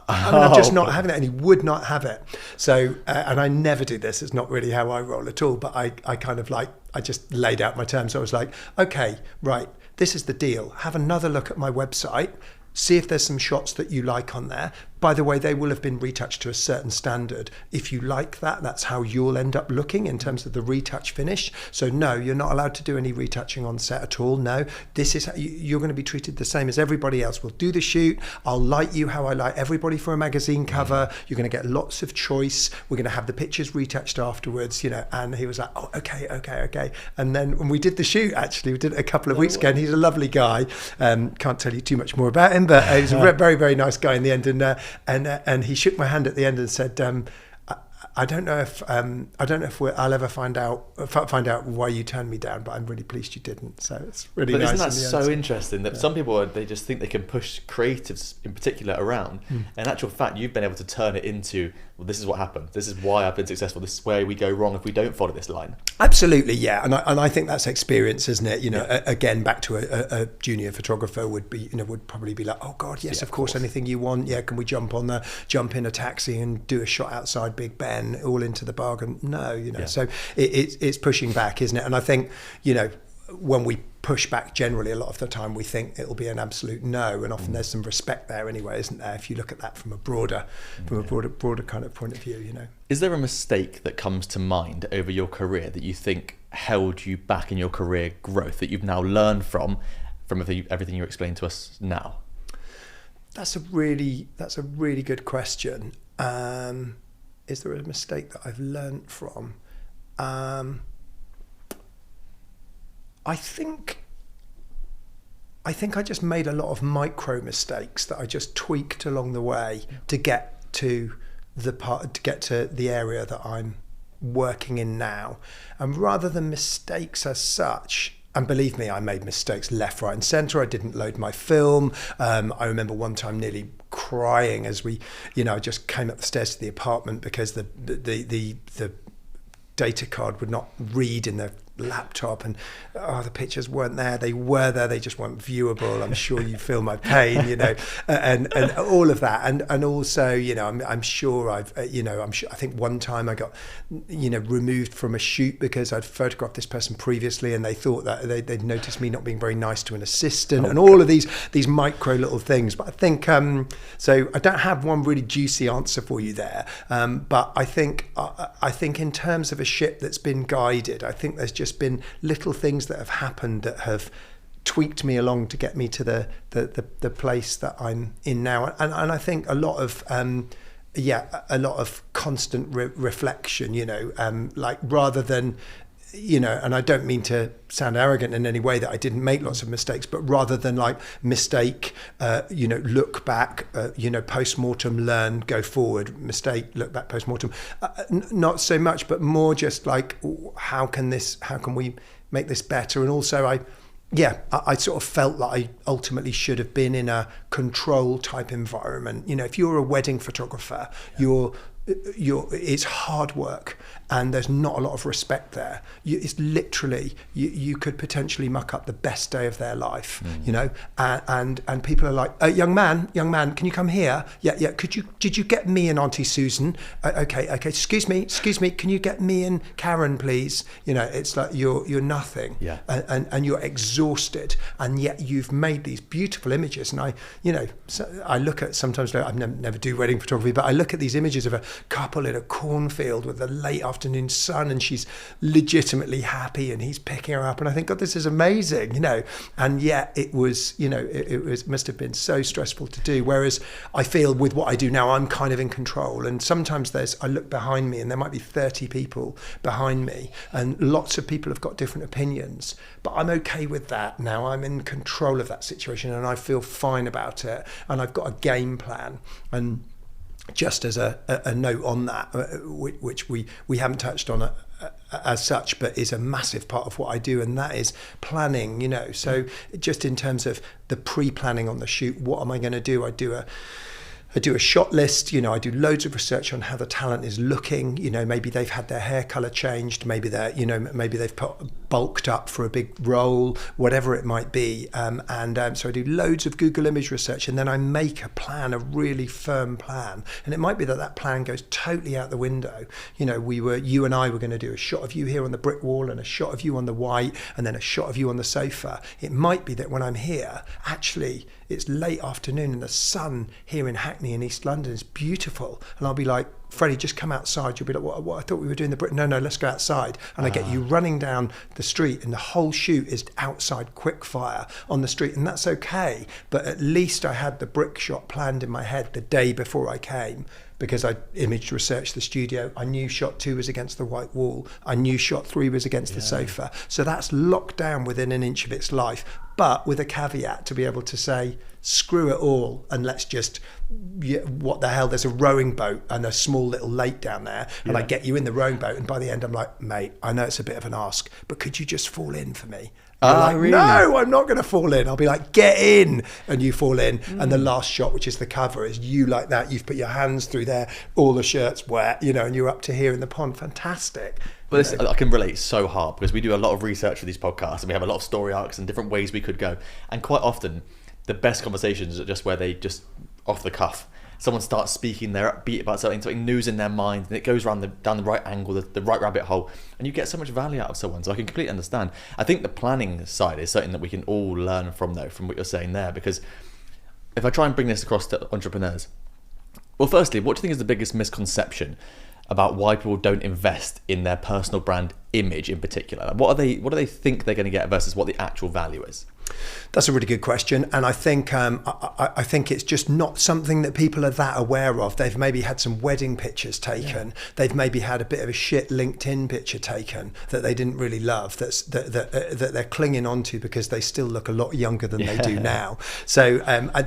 I'm just not having it, and he would not have it. So, and I never do this. It's not really how I roll at all. But I kind of like, I just laid out my terms. So I was like, okay, right, this is the deal. Have another look at my website. See if there's some shots that you like on there. By the way, they will have been retouched to a certain standard. If you like that, that's how you'll end up looking in terms of the retouch finish. So no, you're not allowed to do any retouching on set at all. No, this is how you're going to be treated the same as everybody else. We'll do the shoot. I'll light you how I light everybody for a magazine cover. You're going to get lots of choice. We're going to have the pictures retouched afterwards, And he was like, oh, okay. And then when we did the shoot, actually, we did it a couple of weeks ago, and he's a lovely guy. Can't tell you too much more about him, but he's a very, very nice guy in the end. And he shook my hand at the end and said, I don't know if I'll ever find out why you turned me down, but I'm really pleased you didn't. So it's really nice. Isn't that so interesting that some people they just think they can push creatives in particular around. In actual fact, you've been able to turn it into, well, this is what happened. This is why I've been successful. This is where we go wrong if we don't follow this line. Absolutely, yeah, and I think that's experience, isn't it? Again, back to a junior photographer would probably be like, oh God, yes, of course, anything you want. Yeah, can we jump in a taxi and do a shot outside Big Ben, all into the bargain? No, so it's pushing back, isn't it? And I think, when we push back generally, a lot of the time we think it'll be an absolute no, and often there's some respect there anyway, isn't there? If you look at that from a broader kind of point of view, Is there a mistake that comes to mind over your career that you think held you back in your career growth that you've now learned from everything you explained to us now? That's a really good question. Is there a mistake that I've learned from? I think I just made a lot of micro mistakes that I just tweaked along the way to get to the area that I'm working in now. And rather than mistakes as such, and believe me, I made mistakes left, right and centre. I didn't load my film. I remember one time nearly crying as I just came up the stairs to the apartment because the data card would not read in the laptop, and the pictures weren't there. They were there, they just weren't viewable. I'm sure you feel my pain, and all of that, and also, I'm sure I think one time I got, removed from a shoot because I'd photographed this person previously, and they thought that they'd noticed me not being very nice to an assistant, and all of these micro little things. But I think so I don't have one really juicy answer for you there, but I think in terms of a ship that's been guided, I think there's just been little things that have happened that have tweaked me along to get me to the place that I'm in now, and I think a lot of constant reflection, like rather than, and I don't mean to sound arrogant in any way that I didn't make lots of mistakes, but rather than like mistake, look back, post-mortem, learn, go forward, mistake, look back, post-mortem, not so much, but more just like, how can we make this better? And also I sort of felt like I ultimately should have been in a control type environment. If you're a wedding photographer, it's hard work and there's not a lot of respect there. It's literally, you could potentially muck up the best day of their life, and people are like, young man, can you come here? Yeah. Did you get me and Auntie Susan? Okay. Excuse me. Can you get me and Karen, please? It's like you're nothing, and you're exhausted, and yet you've made these beautiful images. And I look at, sometimes I never do wedding photography, but I look at these images of a couple in a cornfield with the late afternoon sun, and she's legitimately happy, and he's picking her up, and I think, God, this is amazing, and yet it was, it must have been so stressful to do. Whereas I feel with what I do now, I'm kind of in control, and sometimes I look behind me and there might be 30 people behind me, and lots of people have got different opinions, but I'm okay with that now. I'm in control of that situation, and I feel fine about it, and I've got a game plan. And just as a note on that, which we haven't touched on as such, but is a massive part of what I do, and that is planning, So just in terms of the pre-planning on the shoot, what am I going to do? I do a shot list, I do loads of research on how the talent is looking, maybe they've had their hair color changed, maybe maybe they've bulked up for a big role, whatever it might be. So I do loads of Google image research, and then I make a plan, a really firm plan. And it might be that plan goes totally out the window. You and I were going to do a shot of you here on the brick wall, and a shot of you on the white, and then a shot of you on the sofa. It might be that when I'm here, actually, it's late afternoon and the sun here in Hackney in East London is beautiful. And I'll be like, Freddie, just come outside. You'll be like, what? I thought we were doing the Brit. No, let's go outside. And I get you running down the street, and the whole shoot is outside, quick fire on the street. And that's okay. But at least I had the brick shot planned in my head the day before I came. because I image researched the studio. I knew shot 2 was against the white wall. I knew shot 3 was against the sofa. So that's locked down within an inch of its life, but with a caveat to be able to say, screw it all and let's just, what the hell, there's a rowing boat and a small little lake down there, and I get you in the rowing boat, and by the end I'm like, mate, I know it's a bit of an ask, but could you just fall in for me? Like, really? No, I'm not going to fall in. I'll be like, get in, and you fall in. And the last shot, which is the cover, is you like that. You've put your hands through there, all the shirt's wet, and you're up to here in the pond. Fantastic. Well, I can relate so hard because we do a lot of research for these podcasts, and we have a lot of story arcs and different ways we could go. And quite often, the best conversations are just where they just off the cuff. Someone starts speaking, they're upbeat about something news in their mind, and it goes down the right angle, the right rabbit hole, and you get so much value out of someone. So I can completely understand. I think the planning side is something that we can all learn from, though, from what you're saying there, because if I try and bring this across to entrepreneurs, well, firstly, what do you think is the biggest misconception about why people don't invest in their personal brand image in particular? Like, what do they think they're going to get versus what the actual value is? That's a really good question, and I think I think it's just not something that people are that aware of. They've maybe had some wedding pictures taken. They've maybe had a bit of a shit LinkedIn picture taken that they didn't really love. That they're clinging onto because they still look a lot younger than they do now. So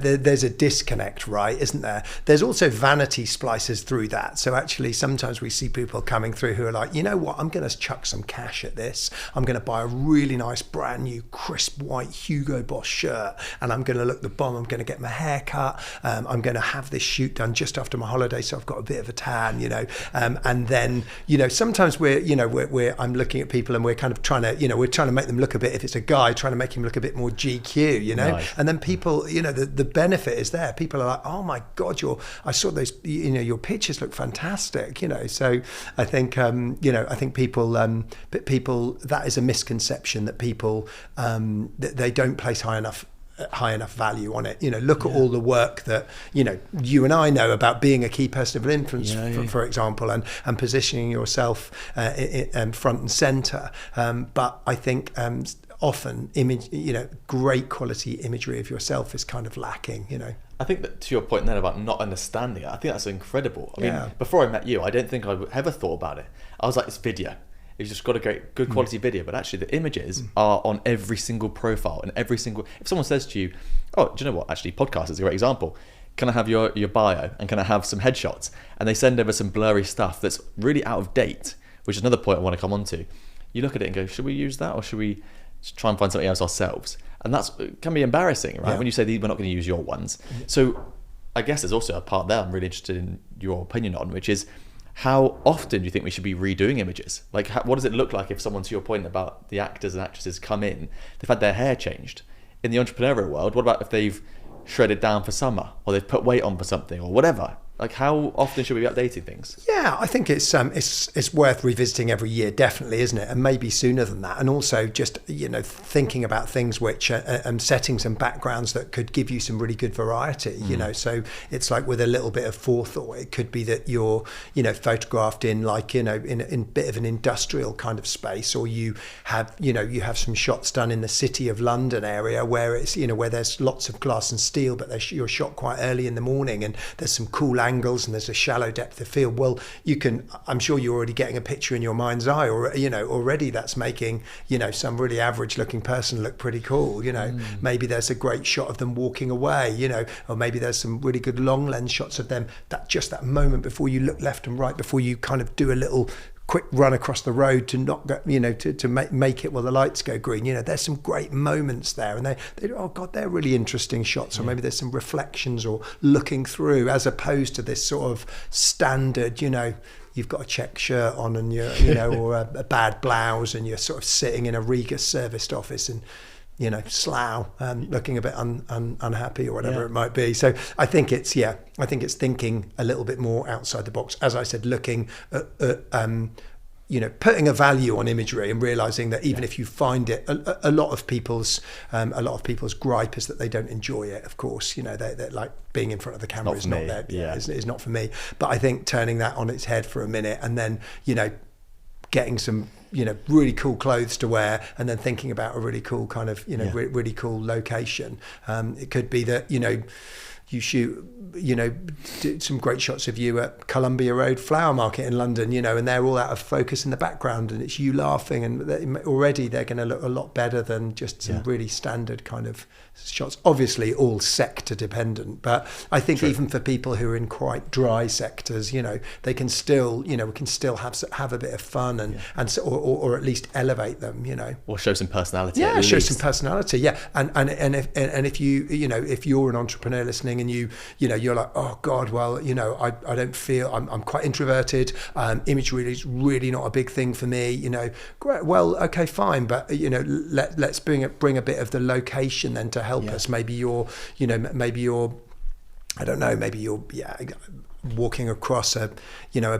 there's a disconnect, right? Isn't there? There's also vanity splices through that. So actually, sometimes we see people coming through who are like, you know what? I'm going to chuck some cash at this. I'm going to buy a really nice brand new crisp white Hugo Boss shirt, and I'm going to look the bomb. I'm going to get my hair cut. I'm going to have this shoot done just after my holiday, so I've got a bit of a tan, and then sometimes I'm looking at people and we're kind of trying to make them look a bit, if it's a guy, trying to make him look a bit more GQ, Nice. And then people, the benefit is there. People are like, oh my god, I saw those, your pictures look fantastic, so I think I think people that is a misconception, that people that they don't place high enough value on it. Look at all the work that you and I know about being a key person of influence, for example, and positioning yourself front and center. But I think often great quality imagery of yourself is kind of lacking. I think that, to your point then about not understanding it, I think that's incredible. I mean, before I met you, I don't think I ever thought about it. I was like, it's video. You've just got a good quality video, but actually the images are on every single profile and every single. If someone says to you, "Oh, do you know what? Actually, podcast is a great example. Can I have your bio and can I have some headshots?" And they send over some blurry stuff that's really out of date, which is another point I want to come on to. You look at it and go, "Should we use that, or should we try and find something else ourselves?" And that can be embarrassing, right? When you say we're not going to use your ones. So I guess there's also a part there I'm really interested in your opinion on, which is, how often do you think we should be redoing images? Like, what does it look like if someone, to your point about the actors and actresses come in, they've had their hair changed? In the entrepreneurial world, what about if they've shredded down for summer, or they've put weight on for something, or whatever? Like, how often should we be updating things? Yeah, I think it's worth revisiting every year, definitely, isn't it? And maybe sooner than that. And also just, thinking about things which settings and backgrounds that could give you some really good variety, So it's like with a little bit of forethought, it could be that you're, photographed in like, in a bit of an industrial kind of space, or you have some shots done in the City of London area where it's, where there's lots of glass and steel, but you're shot quite early in the morning, and there's some cool angles and there's a shallow depth of field. Well, I'm sure you're already getting a picture in your mind's eye, or already that's making some really average looking person look pretty cool. Maybe there's a great shot of them walking away, or maybe there's some really good long lens shots of them, that moment before you look left and right, before you kind of do a little quick run across the road to not go, to make it while the lights go green. There's some great moments there, and they're really interesting shots. Or maybe there's some reflections or looking through, as opposed to this sort of standard, you've got a check shirt on and you're, or a bad blouse, and you're sort of sitting in a Regus serviced office and, slough, looking a bit unhappy or whatever it might be. So I think it's thinking a little bit more outside the box. As I said, looking at putting a value on imagery, and realizing that even if you find it, a lot of people's gripe is that they don't enjoy it. Of course, they're like, being in front of the camera is not there. Is not for me. But I think turning that on its head for a minute, and then getting some really cool clothes to wear, and then thinking about a really cool kind of really cool location. It could be that you shoot, some great shots of you at Columbia Road Flower Market in London, and they're all out of focus in the background, and it's you laughing, and already they're going to look a lot better than just some really standard kind of shots. Obviously, all sector dependent, but I think even for people who are in quite dry sectors, they can still, we can still have a bit of fun and so, or at least elevate them, or show some personality. Yeah, show some personality. Yeah, and if you if you're an entrepreneur listening and you're like, oh God, well, I don't feel, I'm quite introverted. Imagery is really not a big thing for me. Great. Well, okay, fine, but let's bring a bit of the location then to help us. Maybe you're I don't know, maybe you're walking across a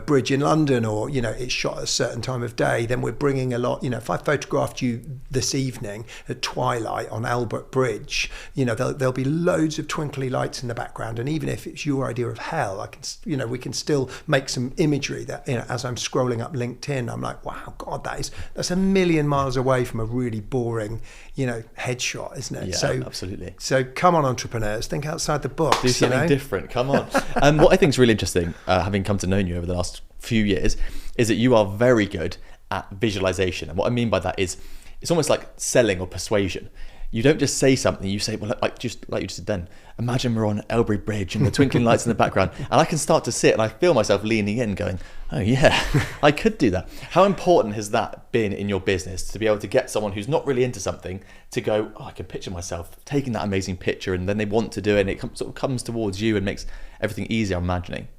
bridge in London, or it's shot at a certain time of day. Then we're bringing a lot. If I photographed you this evening at twilight on Albert Bridge, there'll be loads of twinkly lights in the background, and even if it's your idea of hell, I can we can still make some imagery that as I'm scrolling up LinkedIn, I'm like, wow, God, that's a million miles away from a really boring headshot, isn't it? Yeah, So absolutely. So come on, entrepreneurs, think outside the box. Do something different. Come on. And what I think is really interesting, having come to know you over the last few years, is that you are very good at visualization. And what I mean by that is, it's almost like selling or persuasion. You don't just say something, you say, well, like you just did then, imagine we're on Elbury Bridge and the twinkling lights in the background, and I can start to see it, and I feel myself leaning in going, oh yeah, I could do that. How important has that been in your business, to be able to get someone who's not really into something to go, oh, I can picture myself taking that amazing picture, and then they want to do it, and it sort of comes towards you and makes everything easier, I'm imagining.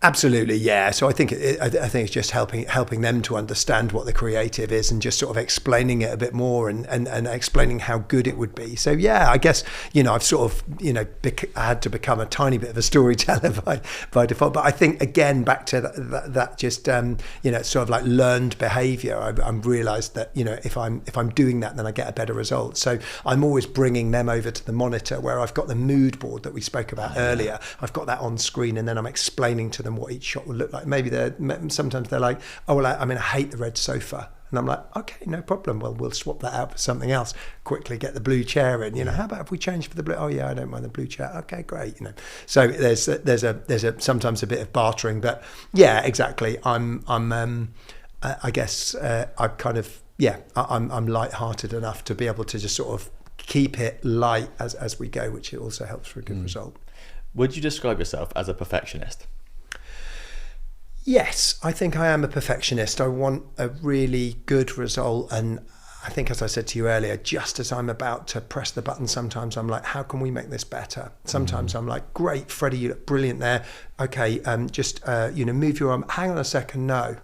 Absolutely, yeah. So I think it's just helping them to understand what the creative is, and just sort of explaining it a bit more, and explaining how good it would be. So yeah, I guess I've sort of I had to become a tiny bit of a storyteller by default. But I think again back to that just sort of like learned behaviour. I've realised that if I'm doing that, then I get a better result. So I'm always bringing them over to the monitor where I've got the mood board that we spoke about earlier. I've got that on screen, and then I'm explaining to them what each shot will look like. Maybe sometimes they're like, oh well, I hate the red sofa, and I'm like, okay, no problem, well, we'll swap that out for something else, quickly get the blue chair in, how about if we change for the blue? Oh yeah, I don't mind the blue chair. Okay, great. So there's a sometimes a bit of bartering, but yeah, exactly. I guess I'm kind of I'm light-hearted enough to be able to just sort of keep it light as we go, which also helps for a good result. Would you describe yourself as a perfectionist? Yes, I think I am a perfectionist. I want a really good result, and I think, as I said to you earlier, just as I'm about to press the button, sometimes I'm like, how can we make this better? Sometimes I'm like, great, Freddie, you look brilliant there. Okay, just move your arm. Hang on a second, no.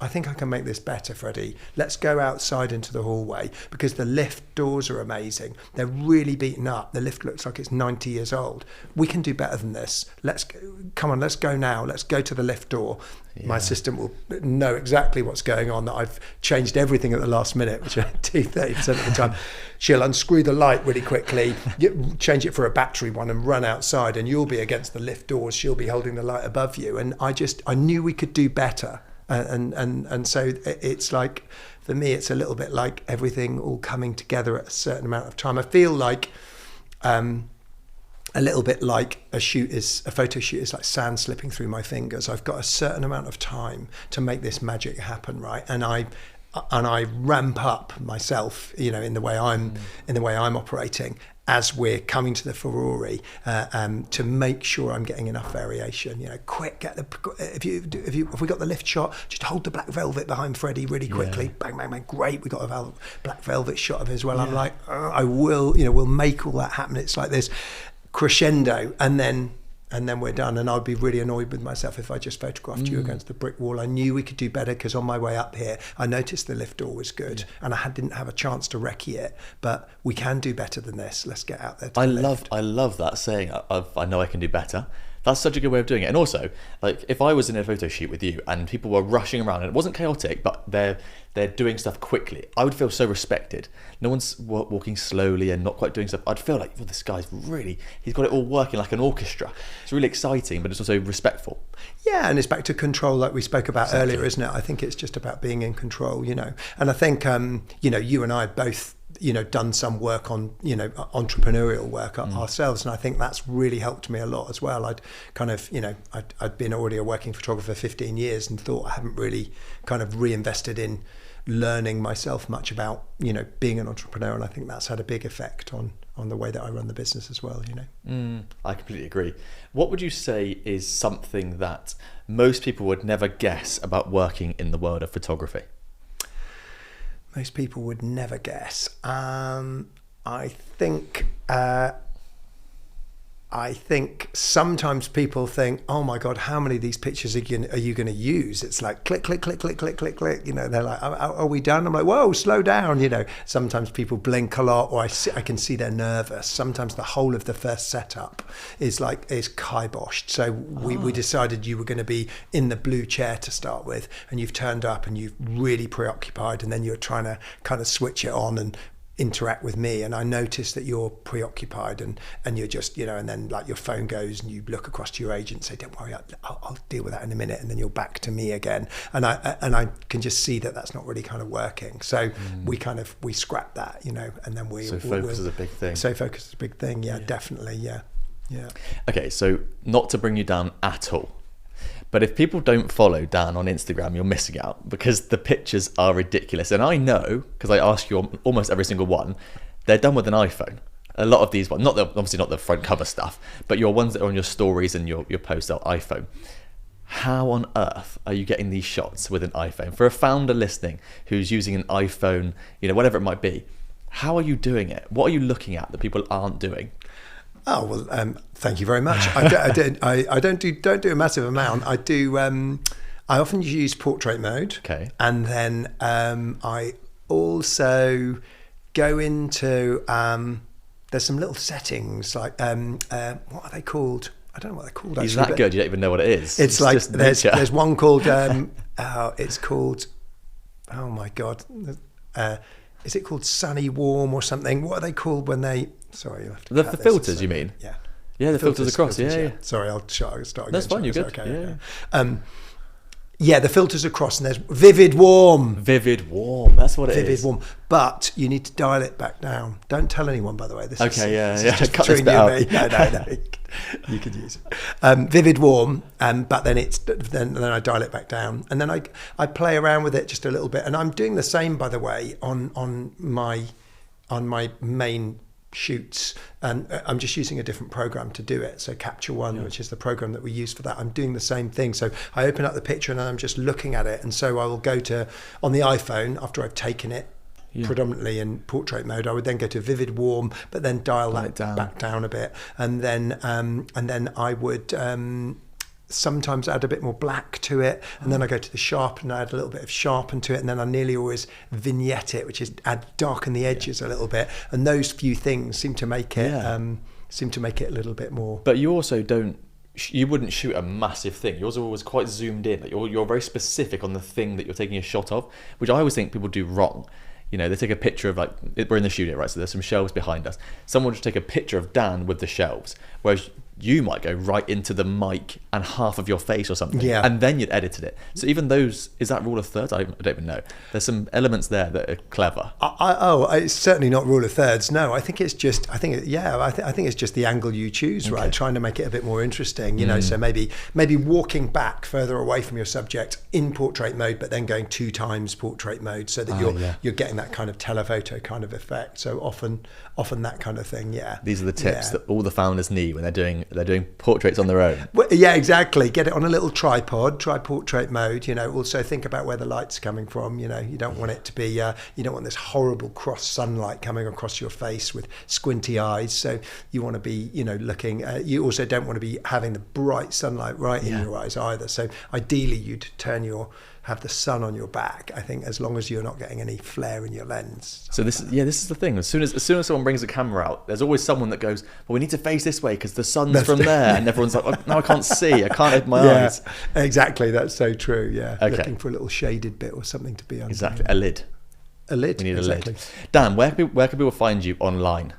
I think I can make this better, Freddie. Let's go outside into the hallway, because the lift doors are amazing. They're really beaten up. The lift looks like it's 90 years old. We can do better than this. Let's go now. Let's go to the lift door. Yeah. My assistant will know exactly what's going on, that I've changed everything at the last minute, which I do 30% of the time. She'll unscrew the light really quickly, change it for a battery one, and run outside, and you'll be against the lift doors. She'll be holding the light above you. And I knew we could do better. And so it's like, for me, it's a little bit like everything all coming together at a certain amount of time. I feel like a little bit like a photo shoot is like sand slipping through my fingers. I've got a certain amount of time to make this magic happen, right? And I ramp up myself, in the way I'm operating, as we're coming to the Ferrari, to make sure I'm getting enough variation. Quick, if we got the lift shot, just hold the black velvet behind Freddie really quickly. Yeah. Bang, bang, bang. Great, we got a black velvet shot of it as well. Yeah. I'm like, I will, we'll make all that happen. It's like this crescendo, and then we're done. And I'd be really annoyed with myself if I just photographed you against the brick wall. I knew we could do better, because on my way up here, I noticed the lift door was good, and I didn't have a chance to recce it. But we can do better than this. Let's get out there. I love that saying. I know I can do better. That's such a good way of doing it. And also, like, if I was in a photo shoot with you and people were rushing around and it wasn't chaotic, but they're doing stuff quickly, I would feel so respected. No one's walking slowly and not quite doing stuff. I'd feel like, well, this guy's he's got it all working like an orchestra. It's really exciting, but it's also respectful. Yeah, and it's back to control, like we spoke about earlier, isn't it? I think it's just about being in control, And I think, you and I both done some work on, entrepreneurial work ourselves. And I think that's really helped me a lot as well. I'd kind of, I'd been already a working photographer 15 years and thought I haven't really kind of reinvested in learning myself much about, being an entrepreneur. And I think that's had a big effect on the way that I run the business as well, I completely agree. What would you say is something that most people would never guess about working in the world of photography? Most people would never guess. I think sometimes people think, oh my God, how many of these pictures are you going to use? It's like click, click, click, click, click, click, click. They're like, are we done? I'm like, whoa, slow down. Sometimes people blink a lot, or I can see they're nervous. Sometimes the whole of the first setup is kiboshed. So we decided you were going to be in the blue chair to start with, and you've turned up and you've really preoccupied, and then you're trying to kind of switch it on and interact with me, and I notice that you're preoccupied and you're just, and then like your phone goes and you look across to your agent and say, don't worry, I'll deal with that in a minute, and then you're back to me again, and I can just see that that's not really kind of working. So we scrap that, and then focus is a big thing. Focus is a big thing, definitely, yeah. Okay, so not to bring you down at all, but if people don't follow Dan on Instagram, you're missing out, because the pictures are ridiculous. And I know, because I ask you almost every single one, they're done with an iPhone. A lot of these ones, obviously not the front cover stuff, but your ones that are on your stories and your posts are iPhone. How on earth are you getting these shots with an iPhone? For a founder listening who's using an iPhone, whatever it might be, how are you doing it? What are you looking at that people aren't doing? Oh well, thank you very much. I don't do a massive amount. I do. I often use portrait mode. Okay. And then I also go into. There's some little settings like what are they called? I don't know what they're called. He's that good. You don't even know what it is. It's like there's one called. It's called. Oh my God. Is it called Sunny Warm or something? What are they called when they? Sorry, you'll have to. The filters, you mean? Yeah. Yeah, the filters across. Yeah. Sorry, I'll start again. That's fine. You're good. Okay. Yeah. The filters across, and there's Vivid Warm. Vivid Warm. That's what it is. Vivid Warm. But you need to dial it back down. Don't tell anyone, by the way. This is just Cut between this you out. and me. No. You could use it. Vivid Warm, but then I dial it back down, and then I play around with it just a little bit. And I'm doing the same, by the way, on my main shoots, and I'm just using a different program to do it. So Capture One, which is the program that we use for that, I'm doing the same thing. So I open up the picture and I'm just looking at it, and so I will go to, on the iPhone, after I've taken it predominantly in portrait mode, I would then go to Vivid Warm, but then dial that back down a bit, and then I would sometimes add a bit more black to it, and then I go to the sharpen and add a little bit of sharpen to it, and then I nearly always vignette it, which is darken the edges a little bit, and those few things seem to make it a little bit more. But you also you wouldn't shoot a massive thing. Yours are always quite zoomed in. Like you're very specific on the thing that you're taking a shot of, which I always think people do wrong. They take a picture of, like, we're in the studio, right? So there's some shelves behind us. Someone just take a picture of Dan with the shelves, whereas you might go right into the mic and half of your face or something, and then you'd edited it. So even those, is that rule of thirds? I don't even know. There's some elements there that are clever. It's certainly not rule of thirds. No, I think it's just, I think it's just the angle you choose, right? Trying to make it a bit more interesting, So maybe walking back further away from your subject in portrait mode, but then going 2 times portrait mode, so that you're getting that kind of telephoto kind of effect. So often that kind of thing. Yeah. These are the tips that all the founders need when they're doing portraits on their own. Well, yeah, exactly. Get it on a little tripod, try portrait mode, also think about where the light's coming from. You don't want it to be, you don't want this horrible cross sunlight coming across your face with squinty eyes. So you want to be, looking, you also don't want to be having the bright sunlight right in your eyes either. So ideally you'd have the sun on your back, I think, as long as you're not getting any flare in your lens. So this is the thing. As soon as someone brings a camera out, there's always someone that goes, well, we need to face this way because the sun's from there, and everyone's like, oh, no, I can't see, I can't open my eyes. Exactly, that's so true. Yeah, looking for a little shaded bit or something to be under. Exactly, a lid. We need a lid. Dan, where can people find you online?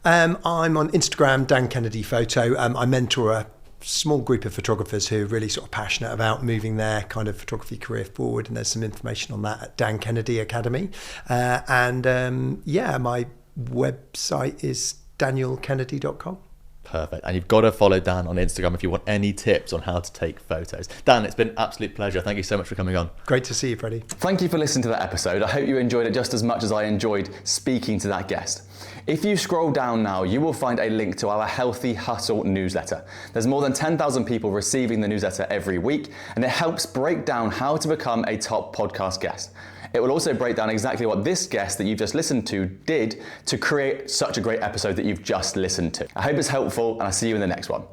I'm on Instagram, Dan Kennedy Photo. I mentor small group of photographers who are really sort of passionate about moving their kind of photography career forward, and there's some information on that at Dan Kennedy Academy. My website is danielkennedy.com. Perfect. And you've got to follow Dan on Instagram if you want any tips on how to take photos. Dan, it's been an absolute pleasure. Thank you so much for coming on. Great to see you, Freddie. Thank you for listening to that episode. I hope you enjoyed it just as much as I enjoyed speaking to that guest. If you scroll down now, you will find a link to our Healthy Hustle newsletter. There's more than 10,000 people receiving the newsletter every week, and it helps break down how to become a top podcast guest. It will also break down exactly what this guest that you've just listened to did to create such a great episode that you've just listened to. I hope it's helpful, and I'll see you in the next one.